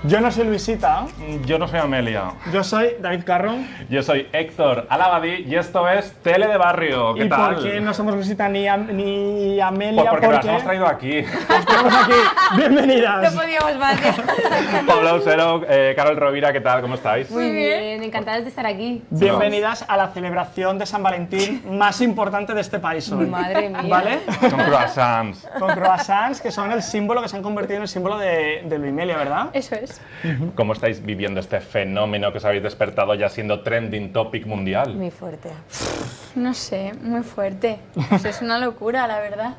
Yo no soy Luisita. Yo no soy Amelia. Yo soy David Carro. Yo soy Héctor Alabadí y esto es Tele de Barrio. ¿Qué ¿Y tal? por qué no somos Luisita ni Amelia? Pues porque las hemos traído aquí. Estamos aquí. Bienvenidas. No podíamos más. Pablo Ausero, Carol Rovira, ¿qué tal? ¿Cómo estáis? Muy bien, encantadas de estar aquí. Bienvenidas a la celebración de San Valentín más importante de este país hoy. Madre mía. ¿Vale? Con croissants. Con croissants, que son el símbolo, que se han convertido en el símbolo de Luimelia, ¿verdad? Eso es. ¿Cómo estáis viviendo este fenómeno que os habéis despertado ya siendo trending topic mundial? Muy fuerte. No sé, muy fuerte. Pues es una locura, la verdad.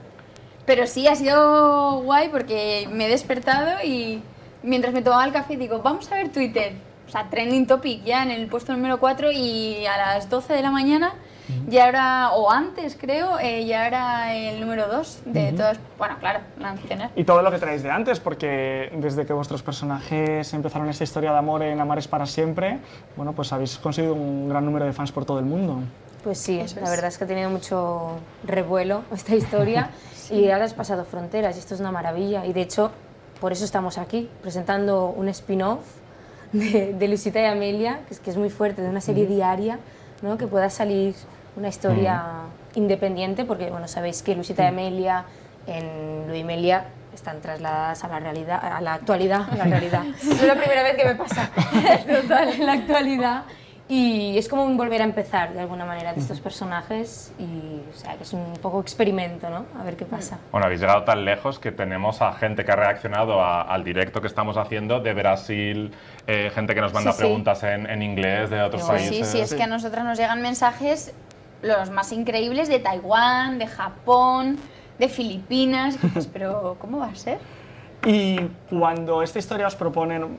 Pero sí, ha sido guay porque me he despertado y mientras me tomaba el café digo, vamos a ver Twitter. O sea, trending topic ya en el puesto número 4 y a las 12 de la mañana ya era, o antes creo, ya era el número 2 de todas, bueno, claro, nacional. Y todo lo que traéis de antes, porque desde que vuestros personajes empezaron esta historia de amor en Amar es para siempre, bueno, pues habéis conseguido un gran número de fans por todo el mundo. Pues sí, Eso la es. verdad es que ha tenido mucho revuelo esta historia y ahora has pasado fronteras y esto es una maravilla y de hecho por eso estamos aquí presentando un spin-off de Luisita y Amelia, que es muy fuerte, de una serie diaria, ¿no? Que pueda salir una historia independiente porque bueno, sabéis que Luisita y Amelia en Luimelia están trasladadas a la realidad, a la actualidad, a la realidad. Es la primera vez que me pasa, total, en la actualidad. Y es como un volver a empezar de alguna manera de estos personajes y o sea, que es un poco experimento, ¿no? A ver qué pasa. Bueno, habéis llegado tan lejos que tenemos a gente que ha reaccionado al directo que estamos haciendo de Brasil, gente que nos manda Sí, sí. preguntas en inglés de otros Sí, países. Sí, es que a nosotras nos llegan mensajes los más increíbles de Taiwán, de Japón, de Filipinas. Y dices, pero ¿cómo va a ser? Y cuando esta historia os proponen,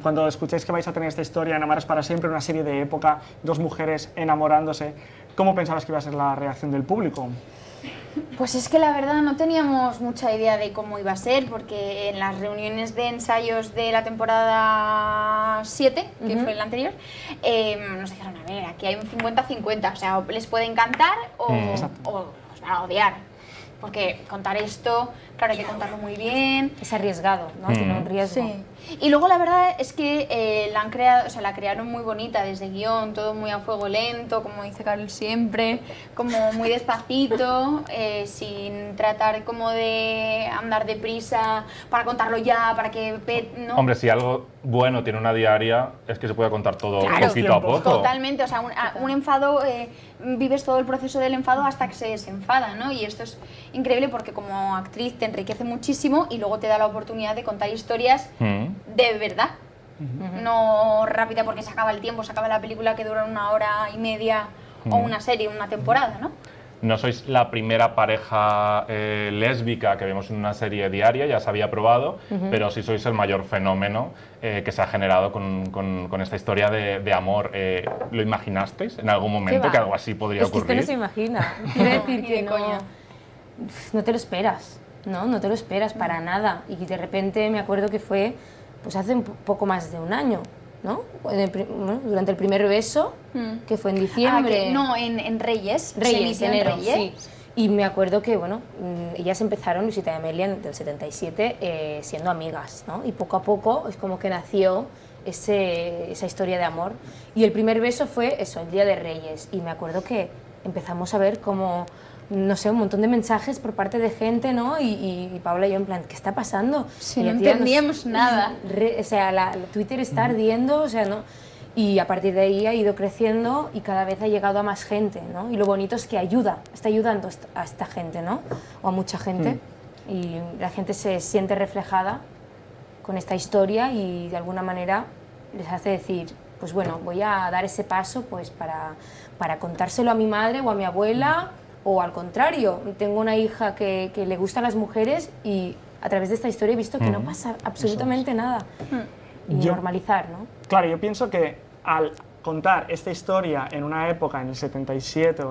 cuando escucháis que vais a tener esta historia en Amar es para siempre, una serie de época, dos mujeres enamorándose, ¿cómo pensabas que iba a ser la reacción del público? Pues es que la verdad no teníamos mucha idea de cómo iba a ser, porque en las reuniones de ensayos de la temporada 7, que fue la anterior, nos dijeron, a ver, aquí hay un 50-50, o sea, o les puede encantar o os van a odiar. Porque contar esto, claro, hay que contarlo muy bien. Es arriesgado, ¿no? Tiene un riesgo. Sí. Y luego la verdad es que la han creado, o sea, la crearon muy bonita desde guión, todo muy a fuego lento, como dice Carol siempre, como muy despacito, sin tratar como de andar deprisa para contarlo ya, para que... ¿no? Hombre, si algo bueno tiene una diaria, es que se puede contar todo Claro, poquito a poco. Totalmente, o sea, un enfado, vives todo el proceso del enfado hasta que se desenfada, ¿no? Y esto es increíble porque como actriz te enriquece muchísimo y luego te da la oportunidad de contar historias de verdad. No rápida porque se acaba el tiempo, se acaba la película que dura 1 hora y media o una serie, una temporada, ¿no? No sois la primera pareja lésbica que vemos en una serie diaria, ya se había probado, pero sí sois el mayor fenómeno que se ha generado con esta historia de amor. ¿Lo imaginasteis en algún momento va? que algo así podría Es que ocurrir? usted no se imagina. Quiero decir Ni que de no, coña. no te lo esperas, ¿no? No te lo esperas para nada. Y de repente me acuerdo que fue pues hace un poco más de un año, ¿no? Bueno, durante el primer beso, que fue en diciembre. No, en Reyes. se Reyes, emitió en enero, Reyes. sí. Y me acuerdo que, bueno, ellas empezaron, Luisita y Amelia, del 77, siendo amigas, ¿no? Y poco a poco es como que nació esa historia de amor. Y el primer beso fue eso, el día de Reyes. Y me acuerdo que empezamos a ver como, no sé, un montón de mensajes por parte de gente, ¿no? Y Paula y yo en plan, ¿qué está pasando? Sí, Y no la tía entendíamos nada. o sea, la Twitter está ardiendo, o sea, ¿no? Y a partir de ahí ha ido creciendo y cada vez ha llegado a más gente, ¿no? Y lo bonito es que está ayudando a esta gente, ¿no? O a mucha gente. Y la gente se siente reflejada con esta historia y de alguna manera les hace decir, pues bueno, voy a dar ese paso pues para contárselo a mi madre o a mi abuela, o al contrario, tengo una hija que le gustan las mujeres y a través de esta historia he visto que no pasa absolutamente nada. Y normalizar, ¿no? Claro, yo pienso que al contar esta historia en una época, en el 77,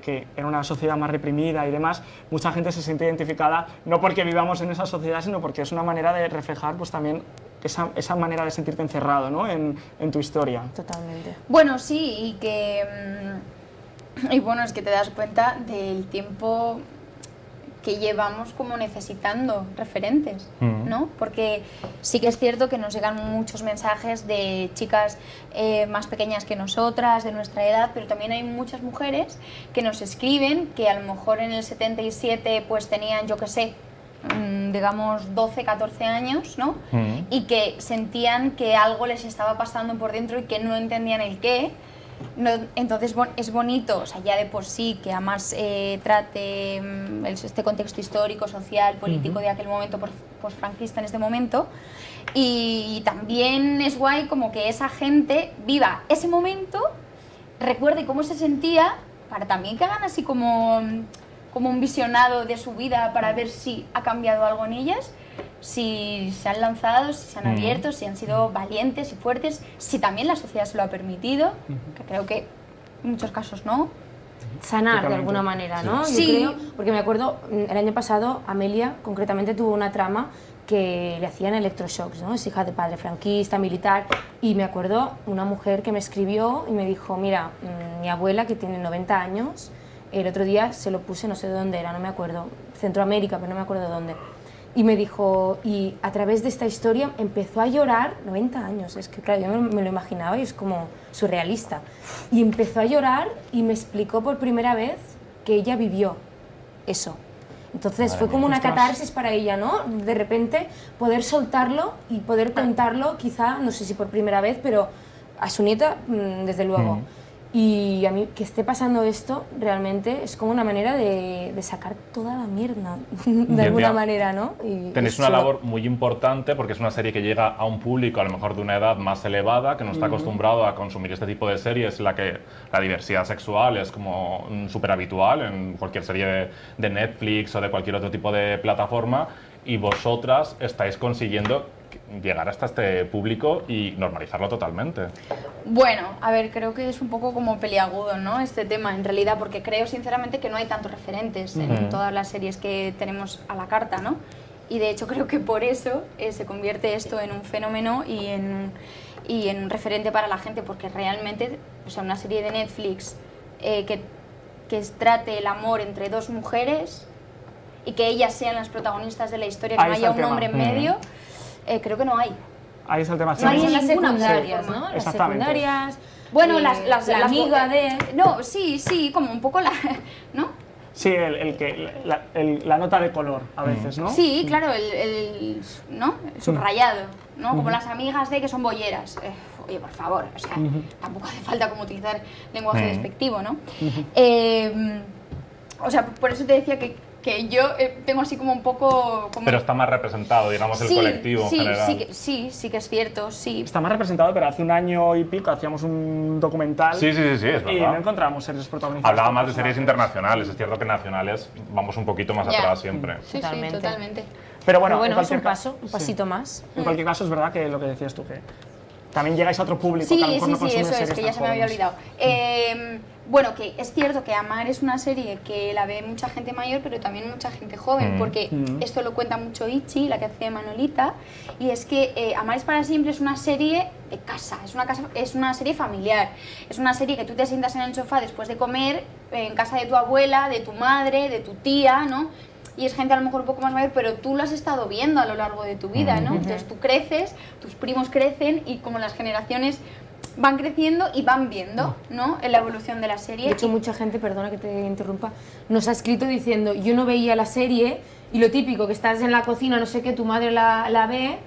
que era una sociedad más reprimida y demás, mucha gente se siente identificada, no porque vivamos en esa sociedad, sino porque es una manera de reflejar pues también esa manera de sentirte encerrado, ¿no? en tu historia. Totalmente. Bueno, sí, y que... y bueno, es que te das cuenta del tiempo que llevamos como necesitando referentes, ¿no? Porque sí que es cierto que nos llegan muchos mensajes de chicas más pequeñas que nosotras, de nuestra edad, pero también hay muchas mujeres que nos escriben que a lo mejor en el 77 pues tenían, yo qué sé, digamos 12, 14 años, ¿no? Y que sentían que algo les estaba pasando por dentro y que no entendían el qué. No, entonces es bonito, o sea, ya de por sí que Amar trate este contexto histórico, social, político de aquel momento, posfranquista en este momento, y también es guay como que esa gente viva ese momento, recuerde cómo se sentía, para también que hagan así como un visionado de su vida para ver si ha cambiado algo en ellas, si se han lanzado, si se han abierto, si han sido valientes y fuertes, si también la sociedad se lo ha permitido, que creo que en muchos casos no. Sanar de alguna manera, ¿no? Sí. Yo creo, porque me acuerdo, el año pasado Amelia concretamente tuvo una trama que le hacían electroshocks, ¿no? Es hija de padre franquista, militar, y me acuerdo una mujer que me escribió y me dijo, mira, mi abuela que tiene 90 años, el otro día se lo puse, no sé de dónde era, no me acuerdo, Centroamérica, pero no me acuerdo de dónde. Y me dijo, y a través de esta historia empezó a llorar, 90 años, es que claro, yo me lo imaginaba y es como surrealista. Y empezó a llorar y me explicó por primera vez que ella vivió eso. Entonces fue como una catarsis para ella, ¿no? De repente poder soltarlo y poder contarlo, quizá, no sé si por primera vez, pero a su nieta, desde luego. Y a mí que esté pasando esto realmente es como una manera de sacar toda la mierda, de alguna manera, ¿no? Y tenéis una labor muy importante porque es una serie que llega a un público a lo mejor de una edad más elevada, que no está acostumbrado a consumir este tipo de series, en la que la diversidad sexual es como súper habitual en cualquier serie de Netflix o de cualquier otro tipo de plataforma, y vosotras estáis consiguiendo llegar hasta este público y normalizarlo totalmente. Bueno, a ver, creo que es un poco como peliagudo, ¿no? Este tema, en realidad, porque creo sinceramente que no hay tantos referentes en todas las series que tenemos a la carta, ¿no? Y de hecho creo que por eso se convierte esto en un fenómeno y en un referente para la gente, porque realmente, o sea, una serie de Netflix que trate el amor entre dos mujeres y que ellas sean las protagonistas de la historia, que no haya un hombre en medio, creo que no hay. Ahí está el tema. No hay las ninguna secundarias, ¿no? Las Exactamente. secundarias, Bueno, la amiga de... No, sí, como un poco la... ¿no? Sí, la nota de color a veces, ¿no? Sí, claro, ¿no? El subrayado, ¿no? Como las amigas de que son bolleras. Oye, por favor, o sea, tampoco hace falta como utilizar lenguaje despectivo, ¿no? O sea, por eso te decía que yo tengo así como un poco... Pero está más representado, digamos, el colectivo en general. Sí que es cierto, sí. Está más representado, pero hace un año y pico hacíamos un documental. Sí, es verdad. Y no encontramos series protagonizadas. Hablaba más de series internacionales, es cierto que nacionales vamos un poquito más atrás siempre. Sí, Totalmente. totalmente. Pero bueno, es un pasito más. En cualquier caso, es verdad que lo que decías tú, que también llegáis a otro público Sí, que a lo mejor no sí, consume eso es, series que tan ya se me había jóvenes. olvidado. Bueno, que es cierto que Amar es una serie que la ve mucha gente mayor, pero también mucha gente joven, porque esto lo cuenta mucho Ichi, la que hace Manolita, y es que Amar es para siempre es una serie de casa, es una serie familiar, es una serie que tú te sientas en el sofá después de comer, en casa de tu abuela, de tu madre, de tu tía, ¿no? Y es gente a lo mejor un poco más mayor, pero tú lo has estado viendo a lo largo de tu vida, ¿no? Entonces tú creces, tus primos crecen y como las generaciones van creciendo y van viendo, ¿no? En la evolución de la serie. De hecho, mucha gente, perdona que te interrumpa, nos ha escrito diciendo, yo no veía la serie y lo típico, que estás en la cocina, no sé qué, tu madre la ve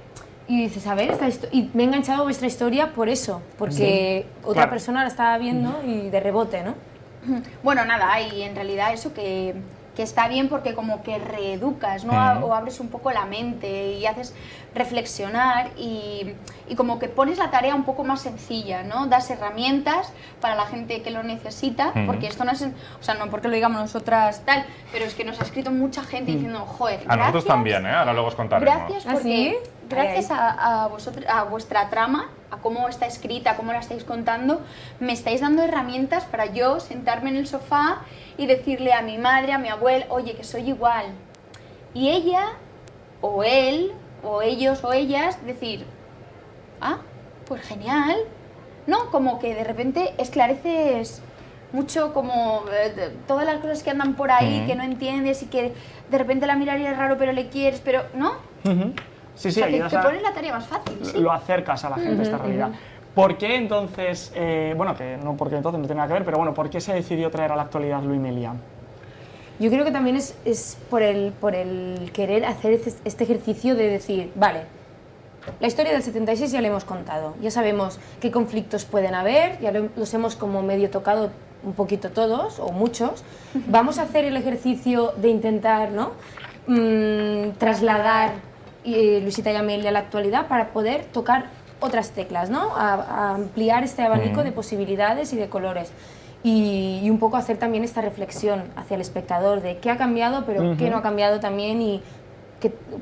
y dices, a ver, y me he enganchado a vuestra historia por eso, porque otra persona la estaba viendo y de rebote, ¿no? Bueno, nada, y en realidad eso que está bien porque como que reeducas, ¿no? O abres un poco la mente y haces reflexionar y como que pones la tarea un poco más sencilla, ¿no? Das herramientas para la gente que lo necesita, porque esto no es, o sea, no porque lo digamos nosotras tal, pero es que nos ha escrito mucha gente diciendo, joder, A nosotros también, ¿eh? Ahora luego os contaremos. Gracias ¿Ah, porque sí? gracias a vosotros, a vuestra trama, a cómo está escrita, a cómo la estáis contando, me estáis dando herramientas para yo sentarme en el sofá y decirle a mi madre, a mi abuela, oye, que soy igual. Y ella, o él, o ellos, o ellas, decir, ah, pues genial, ¿no? Como que de repente esclareces mucho como todas las cosas que andan por ahí, que no entiendes y que de repente la mirarías raro pero le quieres, pero ¿no? Sí, sí, o sea, ayudas te a- pones la tarea más fácil, sí. lo acercas a la gente esta realidad. ¿Por qué entonces, bueno, que no porque entonces no tiene nada que ver, pero bueno, ¿por qué se decidió traer a la actualidad Louis Mélia? Yo creo que también es por el querer hacer este ejercicio de decir, vale, la historia del 76 ya la hemos contado, ya sabemos qué conflictos pueden haber, ya los hemos como medio tocado un poquito todos, o muchos. Vamos a hacer el ejercicio de intentar, ¿no?, trasladar Luisita y Amelia a la actualidad para poder tocar otras teclas, ¿no?, a ampliar este abanico de posibilidades y de colores. Y un poco hacer también esta reflexión hacia el espectador de qué ha cambiado, pero qué no ha cambiado también y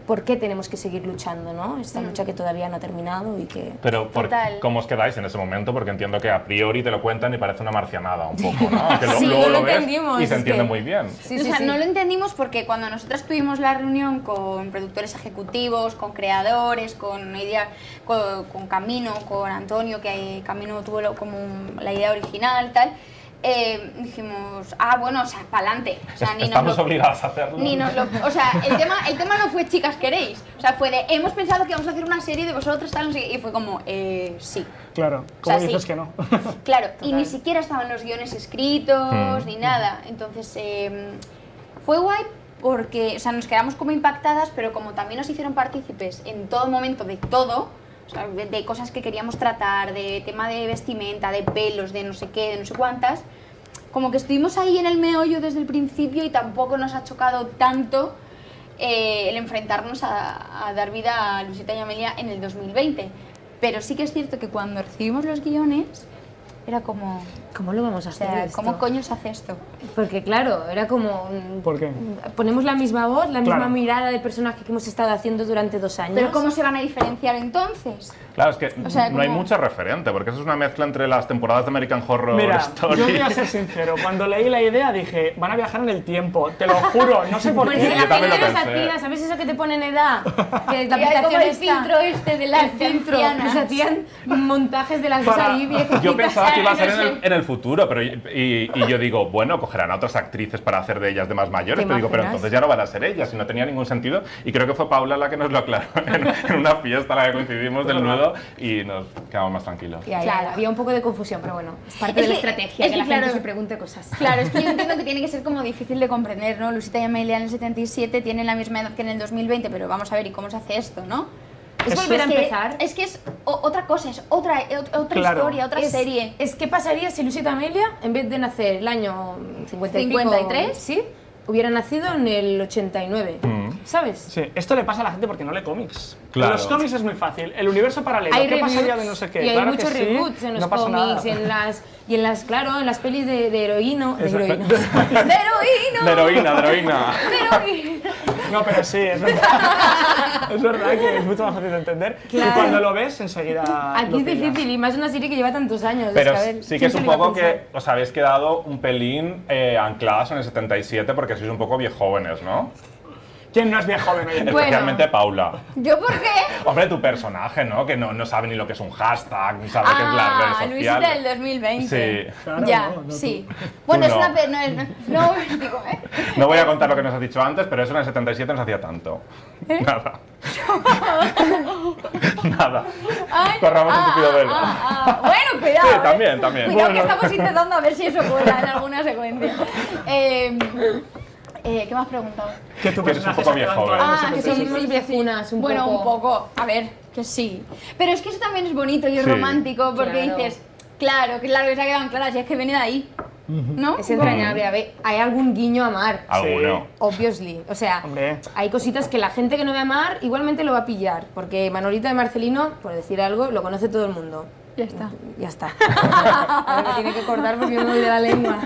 por qué tenemos que seguir luchando, ¿no? Esta lucha que todavía no ha terminado y que... Pero Total. ¿cómo os quedáis en ese momento? Porque entiendo que a priori te lo cuentan y parece una marcianada un poco, ¿no? Que Sí, luego no lo lo ves entendimos, y se es entiende que- muy bien. Sí, O sí, sea, sí. no lo entendimos porque cuando nosotras tuvimos la reunión con productores ejecutivos, con creadores, con idea, con Camino, con Antonio, que Camino tuvo la idea original, tal, dijimos, bueno, o sea, pa'lante. O sea, Estamos obligadas a hacerlo. O sea, el tema no fue chicas queréis, o sea, fue de hemos pensado que vamos a hacer una serie de vosotras, tal, no sé qué, y fue como, sí. Claro, O ¿cómo sea, dices sí. que no? Claro, y ni siquiera estaban los guiones escritos ni nada. Entonces, fue guay porque, o sea, nos quedamos como impactadas, pero como también nos hicieron partícipes en todo momento de todo, o sea, de cosas que queríamos tratar, de tema de vestimenta, de pelos, de no sé qué, de no sé cuántas, como que estuvimos ahí en el meollo desde el principio y tampoco nos ha chocado tanto el enfrentarnos a dar vida a Luisita y Amelia en el 2020. Pero sí que es cierto que cuando recibimos los guiones era como, ¿Cómo lo vamos a o hacer sea, esto? ¿cómo coño se hace esto? Porque claro, era como... ¿Por qué? Ponemos la misma voz, la misma Claro. mirada del personaje que hemos estado haciendo durante 2 años. Pero ¿cómo se van a diferenciar entonces? Claro, es que O sea, no hay como- mucho referente, porque eso es una mezcla entre las temporadas de American Horror Mira, Story. yo voy a ser sincero, cuando leí la idea dije, van a viajar en el tiempo, te lo juro, no sé por Pues qué. si Yo la también lo gente nos pensé. hacía, ¿sabes eso que te pone en edad? Que la Y hay como aplicación el esta, filtro este de las el filtro, ancianas. que se hacían montajes de las dos Para- ahí viejitas. Yo pensaba que iba a ser no sé. en el futuro, pero y yo digo, bueno, cogerán a otras actrices para hacer de ellas de más mayores, ¿Te pero digo, pero imaginas? entonces ya no van a ser ellas, y no tenía ningún sentido. Y creo que fue Paula la que nos lo aclaró en una fiesta a la que coincidimos del nudo y nos quedamos más tranquilos. Y ahí Claro. había un poco de confusión, pero bueno, es parte Es de la que- estrategia, es que la que, gente claro, se pregunte cosas. Claro, es que yo entiendo que tiene que ser como difícil de comprender, ¿no? Luisita y Amelia en el 77 tienen la misma edad que en el 2020, pero vamos a ver, ¿y cómo se hace esto, no? Es volver a que- empezar. Es que es otra cosa, es otra Claro. historia, otra serie. Es qué pasaría si Luisita Amelia, en vez de nacer el año 50 y pico, 53, sí, hubiera nacido en el 89, ¿sabes? Sí, esto le pasa a la gente porque no lee cómics. Claro. En los cómics es muy fácil. El universo paralelo, Hay ¿qué reboots, pasaría de no sé qué? y hay Claro que muchos sí, reboots en los no pasa cómics, nada. en las, claro, en las pelis de heroíno, Exacto. ¡De heroína! De heroína, de heroína. ¡De heroína! No, pero sí, es verdad. Es verdad que es mucho más fácil de entender. Claro. Y cuando lo ves, enseguida. Aquí lo es pillas. difícil, y más una serie que lleva tantos años. Pero es que, a ver, sí que ¿quién es se un lo iba a poco pensar? que os habéis quedado un pelín ancladas en el 77 porque sois un poco viejóvenes, ¿no? ¿Quién no es bien joven hoy en día? Bueno. Especialmente Paula. ¿Yo por qué? Hombre, tu personaje, ¿no? Que no sabe ni lo que es un hashtag, ni sabe qué es las redes Luisita sociales. del 2020. Sí. Claro, Ya, no, sí. Bueno, es no. una... No, no, digo, No voy a contar lo que nos has dicho antes, pero eso en el 77 nos hacía tanto. Nada. Nada. Ay, Corramos un tupido velo. Bueno, cuidado. Sí, también, también. Cuidado que Bueno. estamos intentando a ver si eso cuela en alguna secuencia. ¿Qué me has preguntado? Que tu Que eres un personaje poco se queda viejo, anclado en Ah, ese que personaje. somos viejunas, un Bueno, poco. un poco. A ver, que sí. Pero es que eso también es bonito y es Sí. romántico porque Claro. dices, claro, que se ha quedado clara, si es que viene de ahí. ¿No? Es entrañable, a ver, hay algún guiño a Mar. Alguno. Obviously, o sea, Hombre. hay cositas que la gente que no ve a Mar igualmente lo va a pillar, porque Manolita de Marcelino, por decir algo, lo conoce todo el mundo. Ya está. Ya está. Ahora me tiene que cortar porque me duele la lengua.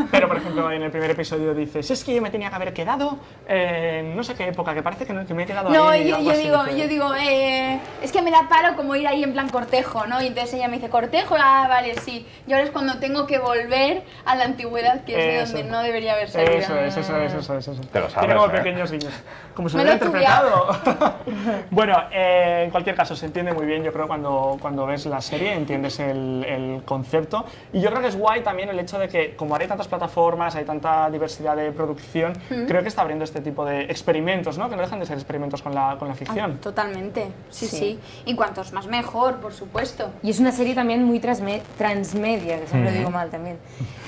Pero, por ejemplo, en el primer episodio dices, es que yo me tenía que haber quedado en no sé qué época, que parece que, no, que me he quedado No, ahí. yo algo así, digo, que- es que me da palo como ir ahí en plan cortejo, ¿no? Y entonces ella me dice, cortejo, vale, sí. Y ahora es cuando tengo que volver a la antigüedad, que es de Eso. donde no debería haber salido. Eso es, eso es, eso es. Eso. Te lo sabes, Tiene como ¿eh? pequeños guiños. Como se Me lo lo hubiera he interpretado. Bueno, en cualquier caso, se entiende muy bien, yo creo, cuando ves la serie. serie, entiendes el concepto. Y yo creo que es guay también el hecho de que, como ahora hay tantas plataformas, hay tanta diversidad de producción, creo que está abriendo este tipo de experimentos, ¿no? Que no dejan de ser experimentos con la ficción. Totalmente, sí, Sí. sí. Y cuantos más mejor, por supuesto. Y es una serie también muy transmedia, que siempre lo digo mal también.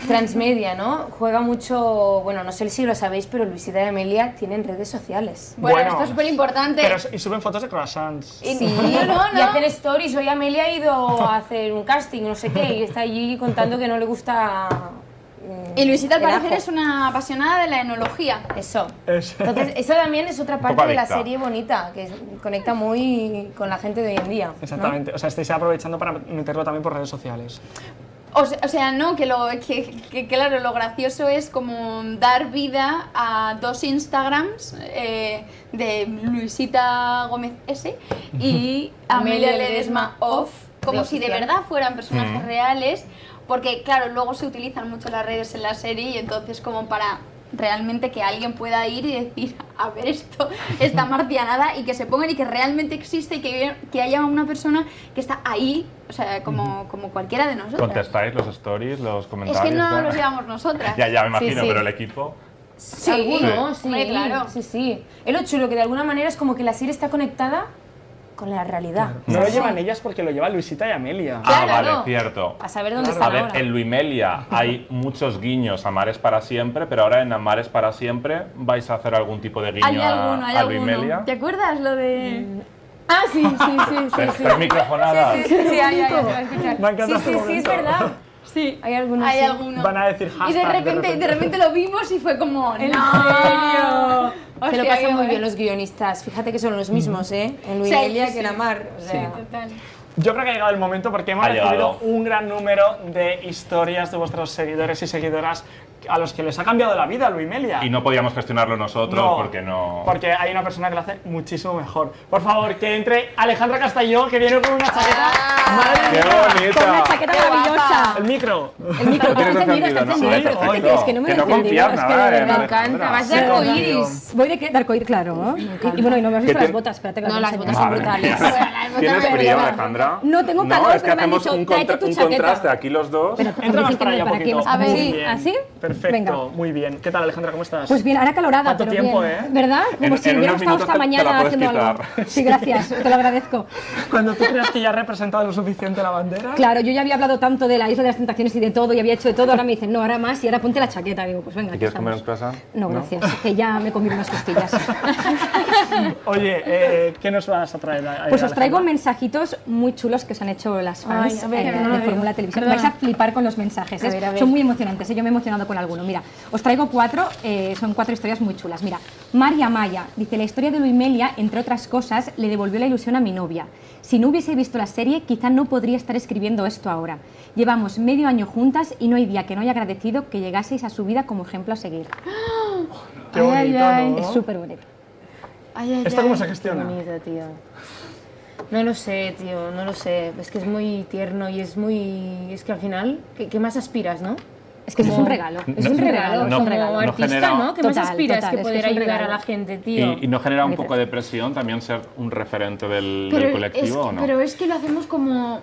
Transmedia, ¿no? Juega mucho, bueno, no sé si lo sabéis, pero Luisita y Amelia tienen redes sociales. Bueno, esto es súper importante. Y suben fotos de croissants. Y Y hacen stories. Hoy Amelia ha ido a hacer un casting, no sé qué, y está allí contando que no le gusta. Y Luisita al el parecer ajo. es una apasionada de la enología. Eso. Es- Entonces, eso también es otra parte poco de la adicta. serie bonita, que conecta muy con la gente de hoy en día. ¿no? Exactamente, o sea, estáis aprovechando para meterlo también por redes sociales. O sea, no, que claro, lo gracioso es como dar vida a 2 Instagrams de Luisita Gómez S y Amelia Ledesma Off, como si de oficial. verdad fueran personajes reales, porque claro, luego se utilizan mucho las redes en la serie y entonces como para realmente que alguien pueda ir y decir, a ver esto, esta marcianada, y que se pongan y que realmente existe y que haya una persona que está ahí, o sea, como cualquiera de nosotros. ¿Contestáis los stories, los Es comentarios? que no tal? los llevamos nosotras. Ya, me imagino, sí. pero el equipo... Sí, Algunos, sí, hombre, claro. sí, sí. Es lo chulo, que de alguna manera es como que la serie está conectada con la realidad. No lo Sí. llevan ellas porque lo lleva Luisita y Amelia. Ah, Claro. vale, cierto. A saber dónde A están ver, ahora. en Luimelia hay muchos guiños a Mares para siempre, pero ahora en Mares para siempre vais a hacer algún tipo de guiño Hay alguno, hay a alguno. Luimelia. ¿Te acuerdas lo de...? Ah, sí, sí, sí, sí. sí. Tres microfonadas. Sí, hay, te voy a escuchar. Me ha encantado Sí, ese sí, sí, es momento. verdad. Sí, Hay algunos. hay sí. alguno. Van a decir Y hashtag de repente lo vimos y fue como, ¿En ¡no! serio? Se Hostia, lo qué pasan muy guay. bien los guionistas. Fíjate que son los mismos, ¿eh? En Sí, Luimelia sí, que en sí. Amar. O sea, Total. Yo creo que ha llegado el momento porque hemos Ha recibido llegado. un gran número de historias de vuestros seguidores y seguidoras a los que les ha cambiado la vida Luimelia. Y no podíamos gestionarlo nosotros porque no... Porque hay una persona que lo hace muchísimo mejor. Por favor, que entre Alejandra Castelló, que viene con una chaqueta. ¡Madre ¡Qué mía! bonita! Con una chaqueta maravillosa. El micro. El micro, ¿Lo tienes está encendido, está encendido, no? encendido. Vale, Sí, perfecto. oye, es que no me lo he confías encendido, es nada que en me Alejandra. encanta. Vas de Sí, arcoíris. Voy de arcoíris, claro, ¿no? Y bueno, y no me has visto ¿Qué las te- botas, espérate que No, las voy a botas enseñar. son brutales. ¿Tienes Pero frío, no. Alejandra? No tengo No, calor, es que pero me han hacemos dicho, un, tráete tu un chaqueta. contraste aquí los dos. Pero Entra más para allá un para que poquito. nos- A ver, Muy sí, bien. ¿así? Perfecto, Venga. muy bien. ¿Qué tal, Alejandra? ¿Cómo estás? Pues bien, ahora calorada, ¿Cuánto pero tiempo, bien. eh? ¿Verdad? Como En- si en hubiera unos estado esta minutos te la mañana puedes haciendo algo. quitar. Sí, gracias, te lo agradezco. Cuando tú creas que ya has representado lo suficiente la bandera. Claro, yo ya había hablado tanto de la Isla de las Tentaciones y de todo, y había hecho de todo, ahora me dicen, no, ahora más, y ahora ponte la chaqueta. Digo, pues venga, ¿Te aquí quieres comer un estamos. croissant? No, gracias, que ya me comí unas costillas. Oye, ¿qué nos vas a traer? Pues os traigo Alejandra? mensajitos muy chulos que os han hecho las fans Ay, a ver, que no lo de veo. Fórmula Televisión. Perdona. Vais a flipar con los mensajes, A ver, a ver. son muy emocionantes, yo me he emocionado con alguno. Mira, os traigo 4, son 4 historias muy chulas. Mira, María Maya dice, la historia de Luimelia, entre otras cosas, le devolvió la ilusión a mi novia. Si no hubiese visto la serie, quizá no podría estar escribiendo esto ahora. Llevamos medio año juntas y no hay día que no haya agradecido que llegaseis a su vida como ejemplo a seguir. Qué bonito, ¿no? Es súper bonito. Ay, ay, ¿Esto cómo ay. se Qué gestiona? bonito, tío. No lo sé, tío, no lo sé. Es que es muy tierno y es muy... Es que al final, ¿qué más aspiras, no? Es que eso es un regalo. Es un regalo, no- como no artista, genera- ¿no? ¿Qué más Total, aspiras total, que es que poder es un ayudar a regalo. la gente, tío? ¿Y no genera un Bonito. poco de presión también ser un referente del colectivo o no? Pero es que lo hacemos como...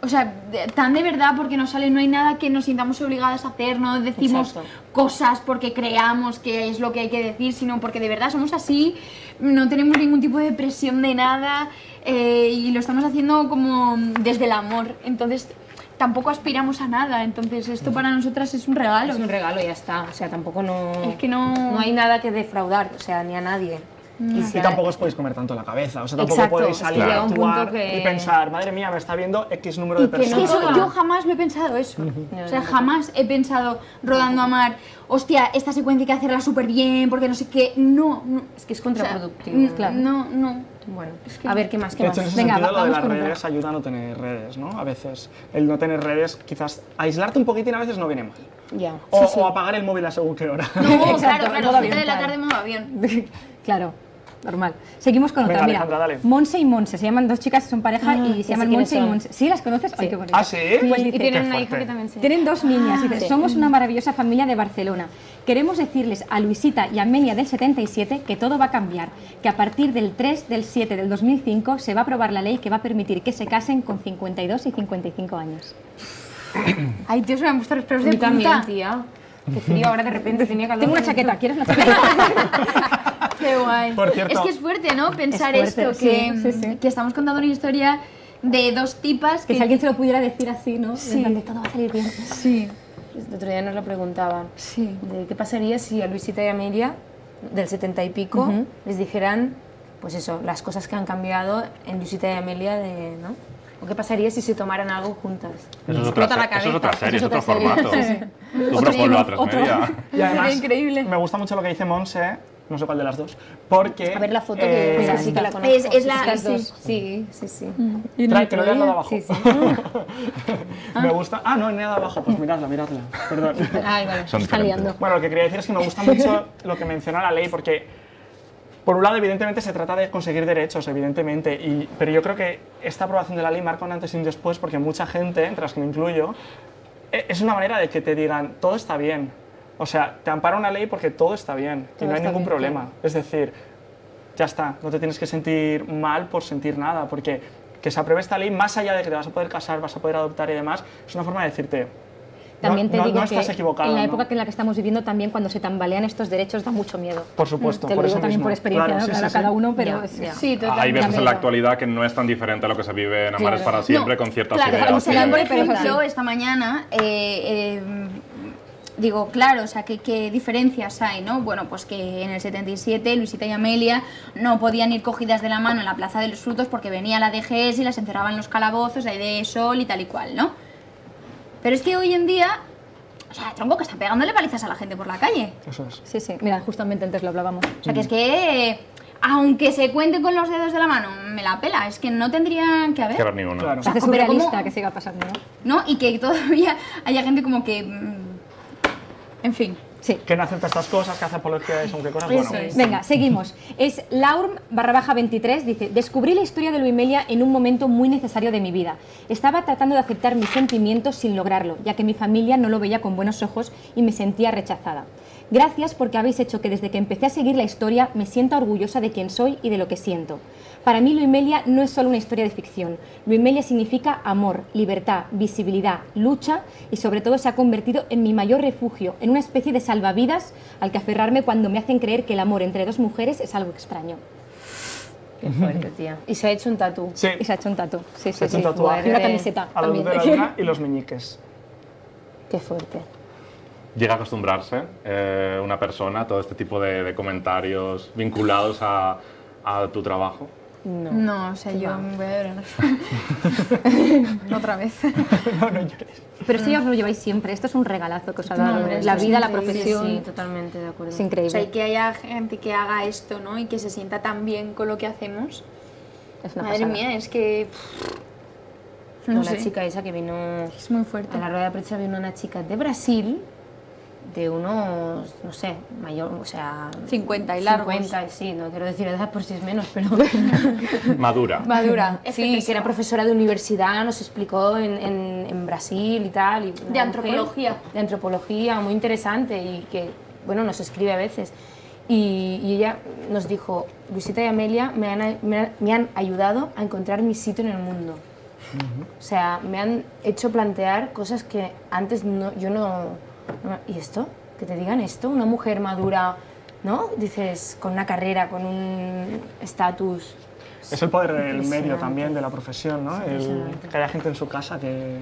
O sea, tan de verdad porque nos sale, no hay nada que nos sintamos obligadas a hacer, no decimos Exacto. cosas porque creamos que es lo que hay que decir, sino porque de verdad somos así, no tenemos ningún tipo de presión de nada y lo estamos haciendo como desde el amor, entonces tampoco aspiramos a nada, entonces esto para nosotras es un regalo. Es un regalo y ya está, o sea, tampoco no... Es que no... No hay nada que defraudar, o sea, ni a nadie. Y si Y tampoco os podéis comer tanto la cabeza, o sea, tampoco Exacto, podéis es que salir llega a un punto actuar que- y pensar, madre mía, me está viendo X número de Y que no Es que personas. eso, toca. yo jamás lo he pensado eso. O sea, jamás he pensado rodando a Mar, hostia, esta secuencia hay que hacerla súper bien, porque no sé qué. No, no. Es que es O sea, contraproductivo. claro. No, no. Bueno, que- a ver, ¿qué más? ¿Qué De hecho, en más? ese Venga, sentido, lo de vamos las con otra. redes ayuda a no tener redes, ¿no? A veces. El no tener redes, quizás aislarte un poquitín a veces no viene mal. Ya. O apagar el móvil a según qué hora. No, Exacto, claro, modo claro, 7 avión, de la claro. tarde modo avión. Claro. normal. Seguimos con Venga, otra, mira. Alejandra, dale. Monse y Monse, se llaman dos chicas, son pareja y se ya sé llaman quiénes Monse y son. Monse. ¿Sí? ¿Las conoces? Ay, qué bonito. ¿Ah, sí? Pues Y dice, tienen Qué una hija fuerte. que también se... tienen dos niñas, dice, Sí. somos una maravillosa familia de Barcelona. Queremos decirles a Luisita y a Amelia del 77 que todo va a cambiar, que a partir del 3 del 7 del 2005 se va a aprobar la ley que va a permitir que se casen con 52 y 55 años. Ay, Dios, me han puesto los pelos Yo de también, punta. tía. Qué frío, ahora de repente tenía calor. Tengo una chaqueta, ¿quieres la chaqueta? Qué guay. Por cierto- Es que es fuerte, ¿no? Pensar Es fuerte, esto, que, sí, sí, sí. que estamos contando una historia de dos tipas Que si alguien se lo pudiera decir así, ¿no? Sí. En plan de, todo va a salir bien. Sí, El otro día nos lo preguntaban. sí. De qué pasaría si a Luisita y Amelia, del 70 y pico, les dijeran, pues eso, las cosas que han cambiado en Luisita y Amelia, ¿no? ¿O qué pasaría si se tomaran algo juntas? Eso es, explota otra, la eso es otra cabeza. serie, es Eso otro es otra serie. formato. Tú proponlo a tres media. Y además, increíble. me gusta mucho lo que dice Monse, no sé cuál de las dos, porque... A ver la foto que- Mira, Pues sí que la conozco. Es la- Estas sí. dos. Sí, sí, sí. Trae, que lo veas lo de abajo. Sí, sí. Me gusta... Ah, no, en nada de abajo, pues miradla, miradla. Perdón. Ay, vale. Son Está diferentes. liando. Bueno, lo que quería decir es que me gusta mucho lo que menciona la ley, porque por un lado, evidentemente, se trata de conseguir derechos, evidentemente, pero yo creo que esta aprobación de la ley marca un antes y un después, porque mucha gente, entre las que me incluyo, es una manera de que te digan, todo está bien. O sea, te ampara una ley porque todo está bien y no hay está ningún bien, problema. Es decir, ya está, no te tienes que sentir mal por sentir nada, porque que se apruebe esta ley, más allá de que te vas a poder casar, vas a poder adoptar y demás, es una forma de decirte, También te no, digo no que estás equivocado. en la ¿no? época en la que estamos viviendo también cuando se tambalean estos derechos da mucho miedo. Por supuesto, Te por lo eso digo también mismo. por experiencia, Claro, ¿no? sí, Cada, sí, cada sí. uno, pero Ya, es- ya. Sí, totalmente. Hay veces en la Claro. actualidad que no es tan diferente a lo que se vive en Amares Claro. para siempre, No, con ciertas claro, ideas. o sea, yo, por pero es ejemplo, así. esta mañana digo, claro, o sea, ¿qué diferencias hay, no? Bueno, pues que en el 77 Luisita y Amelia no podían ir cogidas de la mano en la Plaza de los Frutos porque venía la DGS y las encerraban en los calabozos ahí de sol y tal y cual, ¿no? Pero es que hoy en día, o sea, tronco, que están pegándole palizas a la gente por la calle. Eso es. Sí, sí, mira, justamente antes lo hablábamos. O sea, que es que, aunque se cuente con los dedos de la mano, me la pela, es que no tendrían que haber. Que haber ni uno. Claro. Se hace pero surrealista ¿cómo? que siga pasando, ¿no? ¿No? Y que todavía haya gente como que... en fin. Sí. Que no acepta estas cosas, que hace apología de según qué cosas. Eso Bueno, es. Venga, seguimos. Es Laurm_23, dice, descubrí la historia de Luimelia en un momento muy necesario de mi vida. Estaba tratando de aceptar mis sentimientos sin lograrlo, ya que mi familia no lo veía con buenos ojos y me sentía rechazada. Gracias porque habéis hecho que desde que empecé a seguir la historia me sienta orgullosa de quién soy y de lo que siento. Para mí Luimelia no es solo una historia de ficción. Luimelia significa amor, libertad, visibilidad, lucha y sobre todo se ha convertido en mi mayor refugio, en una especie de salvavidas al que aferrarme cuando me hacen creer que el amor entre dos mujeres es algo extraño. Qué fuerte, tía. Y se ha hecho un tatú. sí, Y se ha hecho un tatu. Sí, se ha sí, hecho un sí. tatuaje. Y una camiseta a la luz también. de la luna y los meñiques. Qué fuerte. Llega a acostumbrarse una persona a todo este tipo de comentarios vinculados a tu trabajo. No. No, o sea, yo va. me voy a llorar. Otra vez. No, no llores. Pero esto ya os lo lleváis siempre. Esto es un regalazo que os ha dado. hombre, la esto es vida, la increíble, profesión. Sí, totalmente de acuerdo. Es O sea, y increíble. que haya gente que haga esto, ¿no? Y que se sienta tan bien con lo que hacemos. Es una Madre pasada. mía, es que... no La sé. chica esa que vino Es muy fuerte. a la rueda de prensa, vino una chica de Brasil, de unos, no sé, mayor, o sea... 50 y largos. 50, sí, no quiero decir edad por si es menos, pero... Madura. Madura. Sí, que era profesora de universidad, nos explicó en Brasil y tal. Y una De mujer antropología. De antropología, muy interesante y que, bueno, nos escribe a veces. Y ella nos dijo, Luisita y Amelia me han ayudado a encontrar mi sitio en el mundo. O sea, me han hecho plantear cosas que antes yo no... ¿Y esto? Que te digan esto, una mujer madura, ¿no? Dices, con una carrera, con un estatus... Es el poder del medio Impresionante. también, de la profesión, ¿no? Que haya gente en su casa que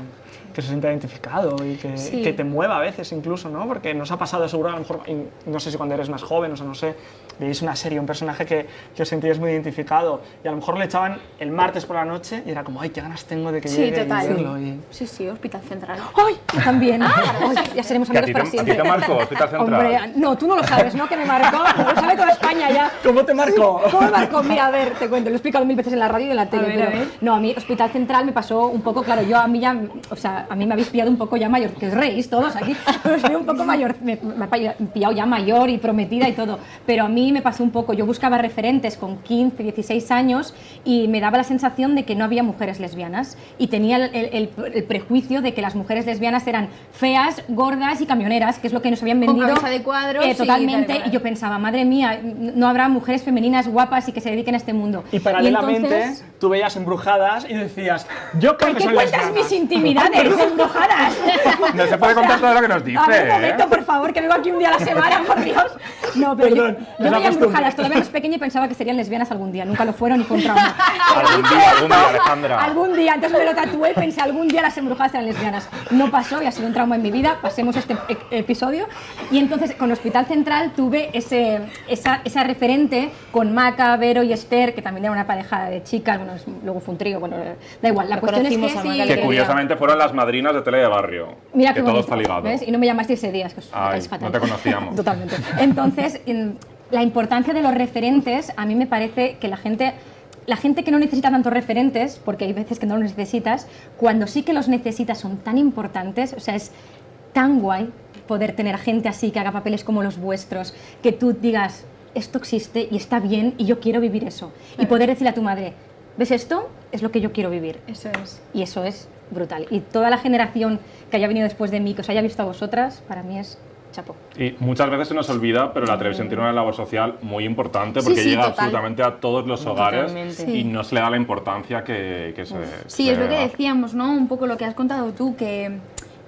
se sienta identificado y Sí. que te mueva a veces incluso, ¿no? Porque nos ha pasado seguro, a lo mejor, y no sé si cuando eres más joven, o sea, no sé, veis una serie, un personaje que os sentíais muy identificado y a lo mejor le echaban el martes por la noche y era como, ay, qué ganas tengo de que Sí, llegue total. y verlo. Y... Sí, sí, Hospital Central. ¡Ay! Yo también. Ay, ya seremos Que a amigos ti para te siempre. marcó Hospital Central. Hombre, no, tú no lo sabes, ¿no? Que me marcó. Lo sabe toda España ya. ¿Cómo te marcó? ¿Cómo me marcó? Mira, a ver, te cuento. Lo explico explicado 1000 veces en la radio y en la tele. ver, Pero, a ver. no, a mí Hospital Central me pasó un poco, claro, yo a mí ya, o sea, a mí me habéis pillado un poco ya mayor, que os reís todos aquí, pero soy un poco mayor, me ha pillado ya mayor y prometida y todo, pero a mí me pasó un poco, yo buscaba referentes con 15, 16 años y me daba la sensación de que no había mujeres lesbianas y tenía el prejuicio de que las mujeres lesbianas eran feas, gordas y camioneras, que es lo que nos habían Con vendido. cabeza de cuadros y totalmente, tal, y yo pensaba, madre mía, no habrá mujeres femeninas guapas y que se dediquen a este mundo. Y paralelamente, entonces, tú veías Embrujadas y decías, yo creo ¿por que qué soy cuentas lesbiana. mis intimidades embrujadas? No se puede contar todo lo que nos dice. A ver, un momento, por favor, que vengo aquí un día a la semana, por Dios. No, pero Perdón, yo es la veía costumbre. embrujadas, todavía más pequeña y pensaba que serían lesbianas algún día. Nunca lo fueron y fue un trauma. Algún día, Alejandra. Algún día, entonces me lo tatué y pensé, algún día las embrujadas eran lesbianas. No pasó y ha sido un trauma en mi vida, pasemos este episodio. Y entonces con Hospital Central tuve esa referente con Maca, Vero y Esther, que también era una pareja de chicas, bueno, luego fue un trío, bueno, da igual. La Lo cuestión es que conocimos a Maca, sí, Que curiosamente fueron las madrinas de Tele de Barrio. mira que qué todo bonito, está ligado. ¿ves? Y no me llamaste ese día, es que os Ay, es fatal. no te conocíamos. Totalmente. Entonces, la importancia de los referentes, a mí me parece que la gente que no necesita tantos referentes, porque hay veces que no los necesitas, cuando sí que los necesitas son tan importantes, o sea, es tan guay poder tener a gente así que haga papeles como los vuestros, que tú digas, esto existe y está bien y yo quiero vivir eso. Y poder decirle a tu madre, ¿ves esto? Es lo que yo quiero vivir. Eso es. Y eso es brutal. Y toda la generación que haya venido después de mí, que os haya visto a vosotras, para mí es chapo. Y muchas veces se nos olvida, pero la televisión tiene una labor social muy importante porque Sí, llega total. absolutamente a todos los hogares Totalmente. y no se le da la importancia que se Sí, se es lo que da. decíamos, ¿no? Un poco lo que has contado tú, que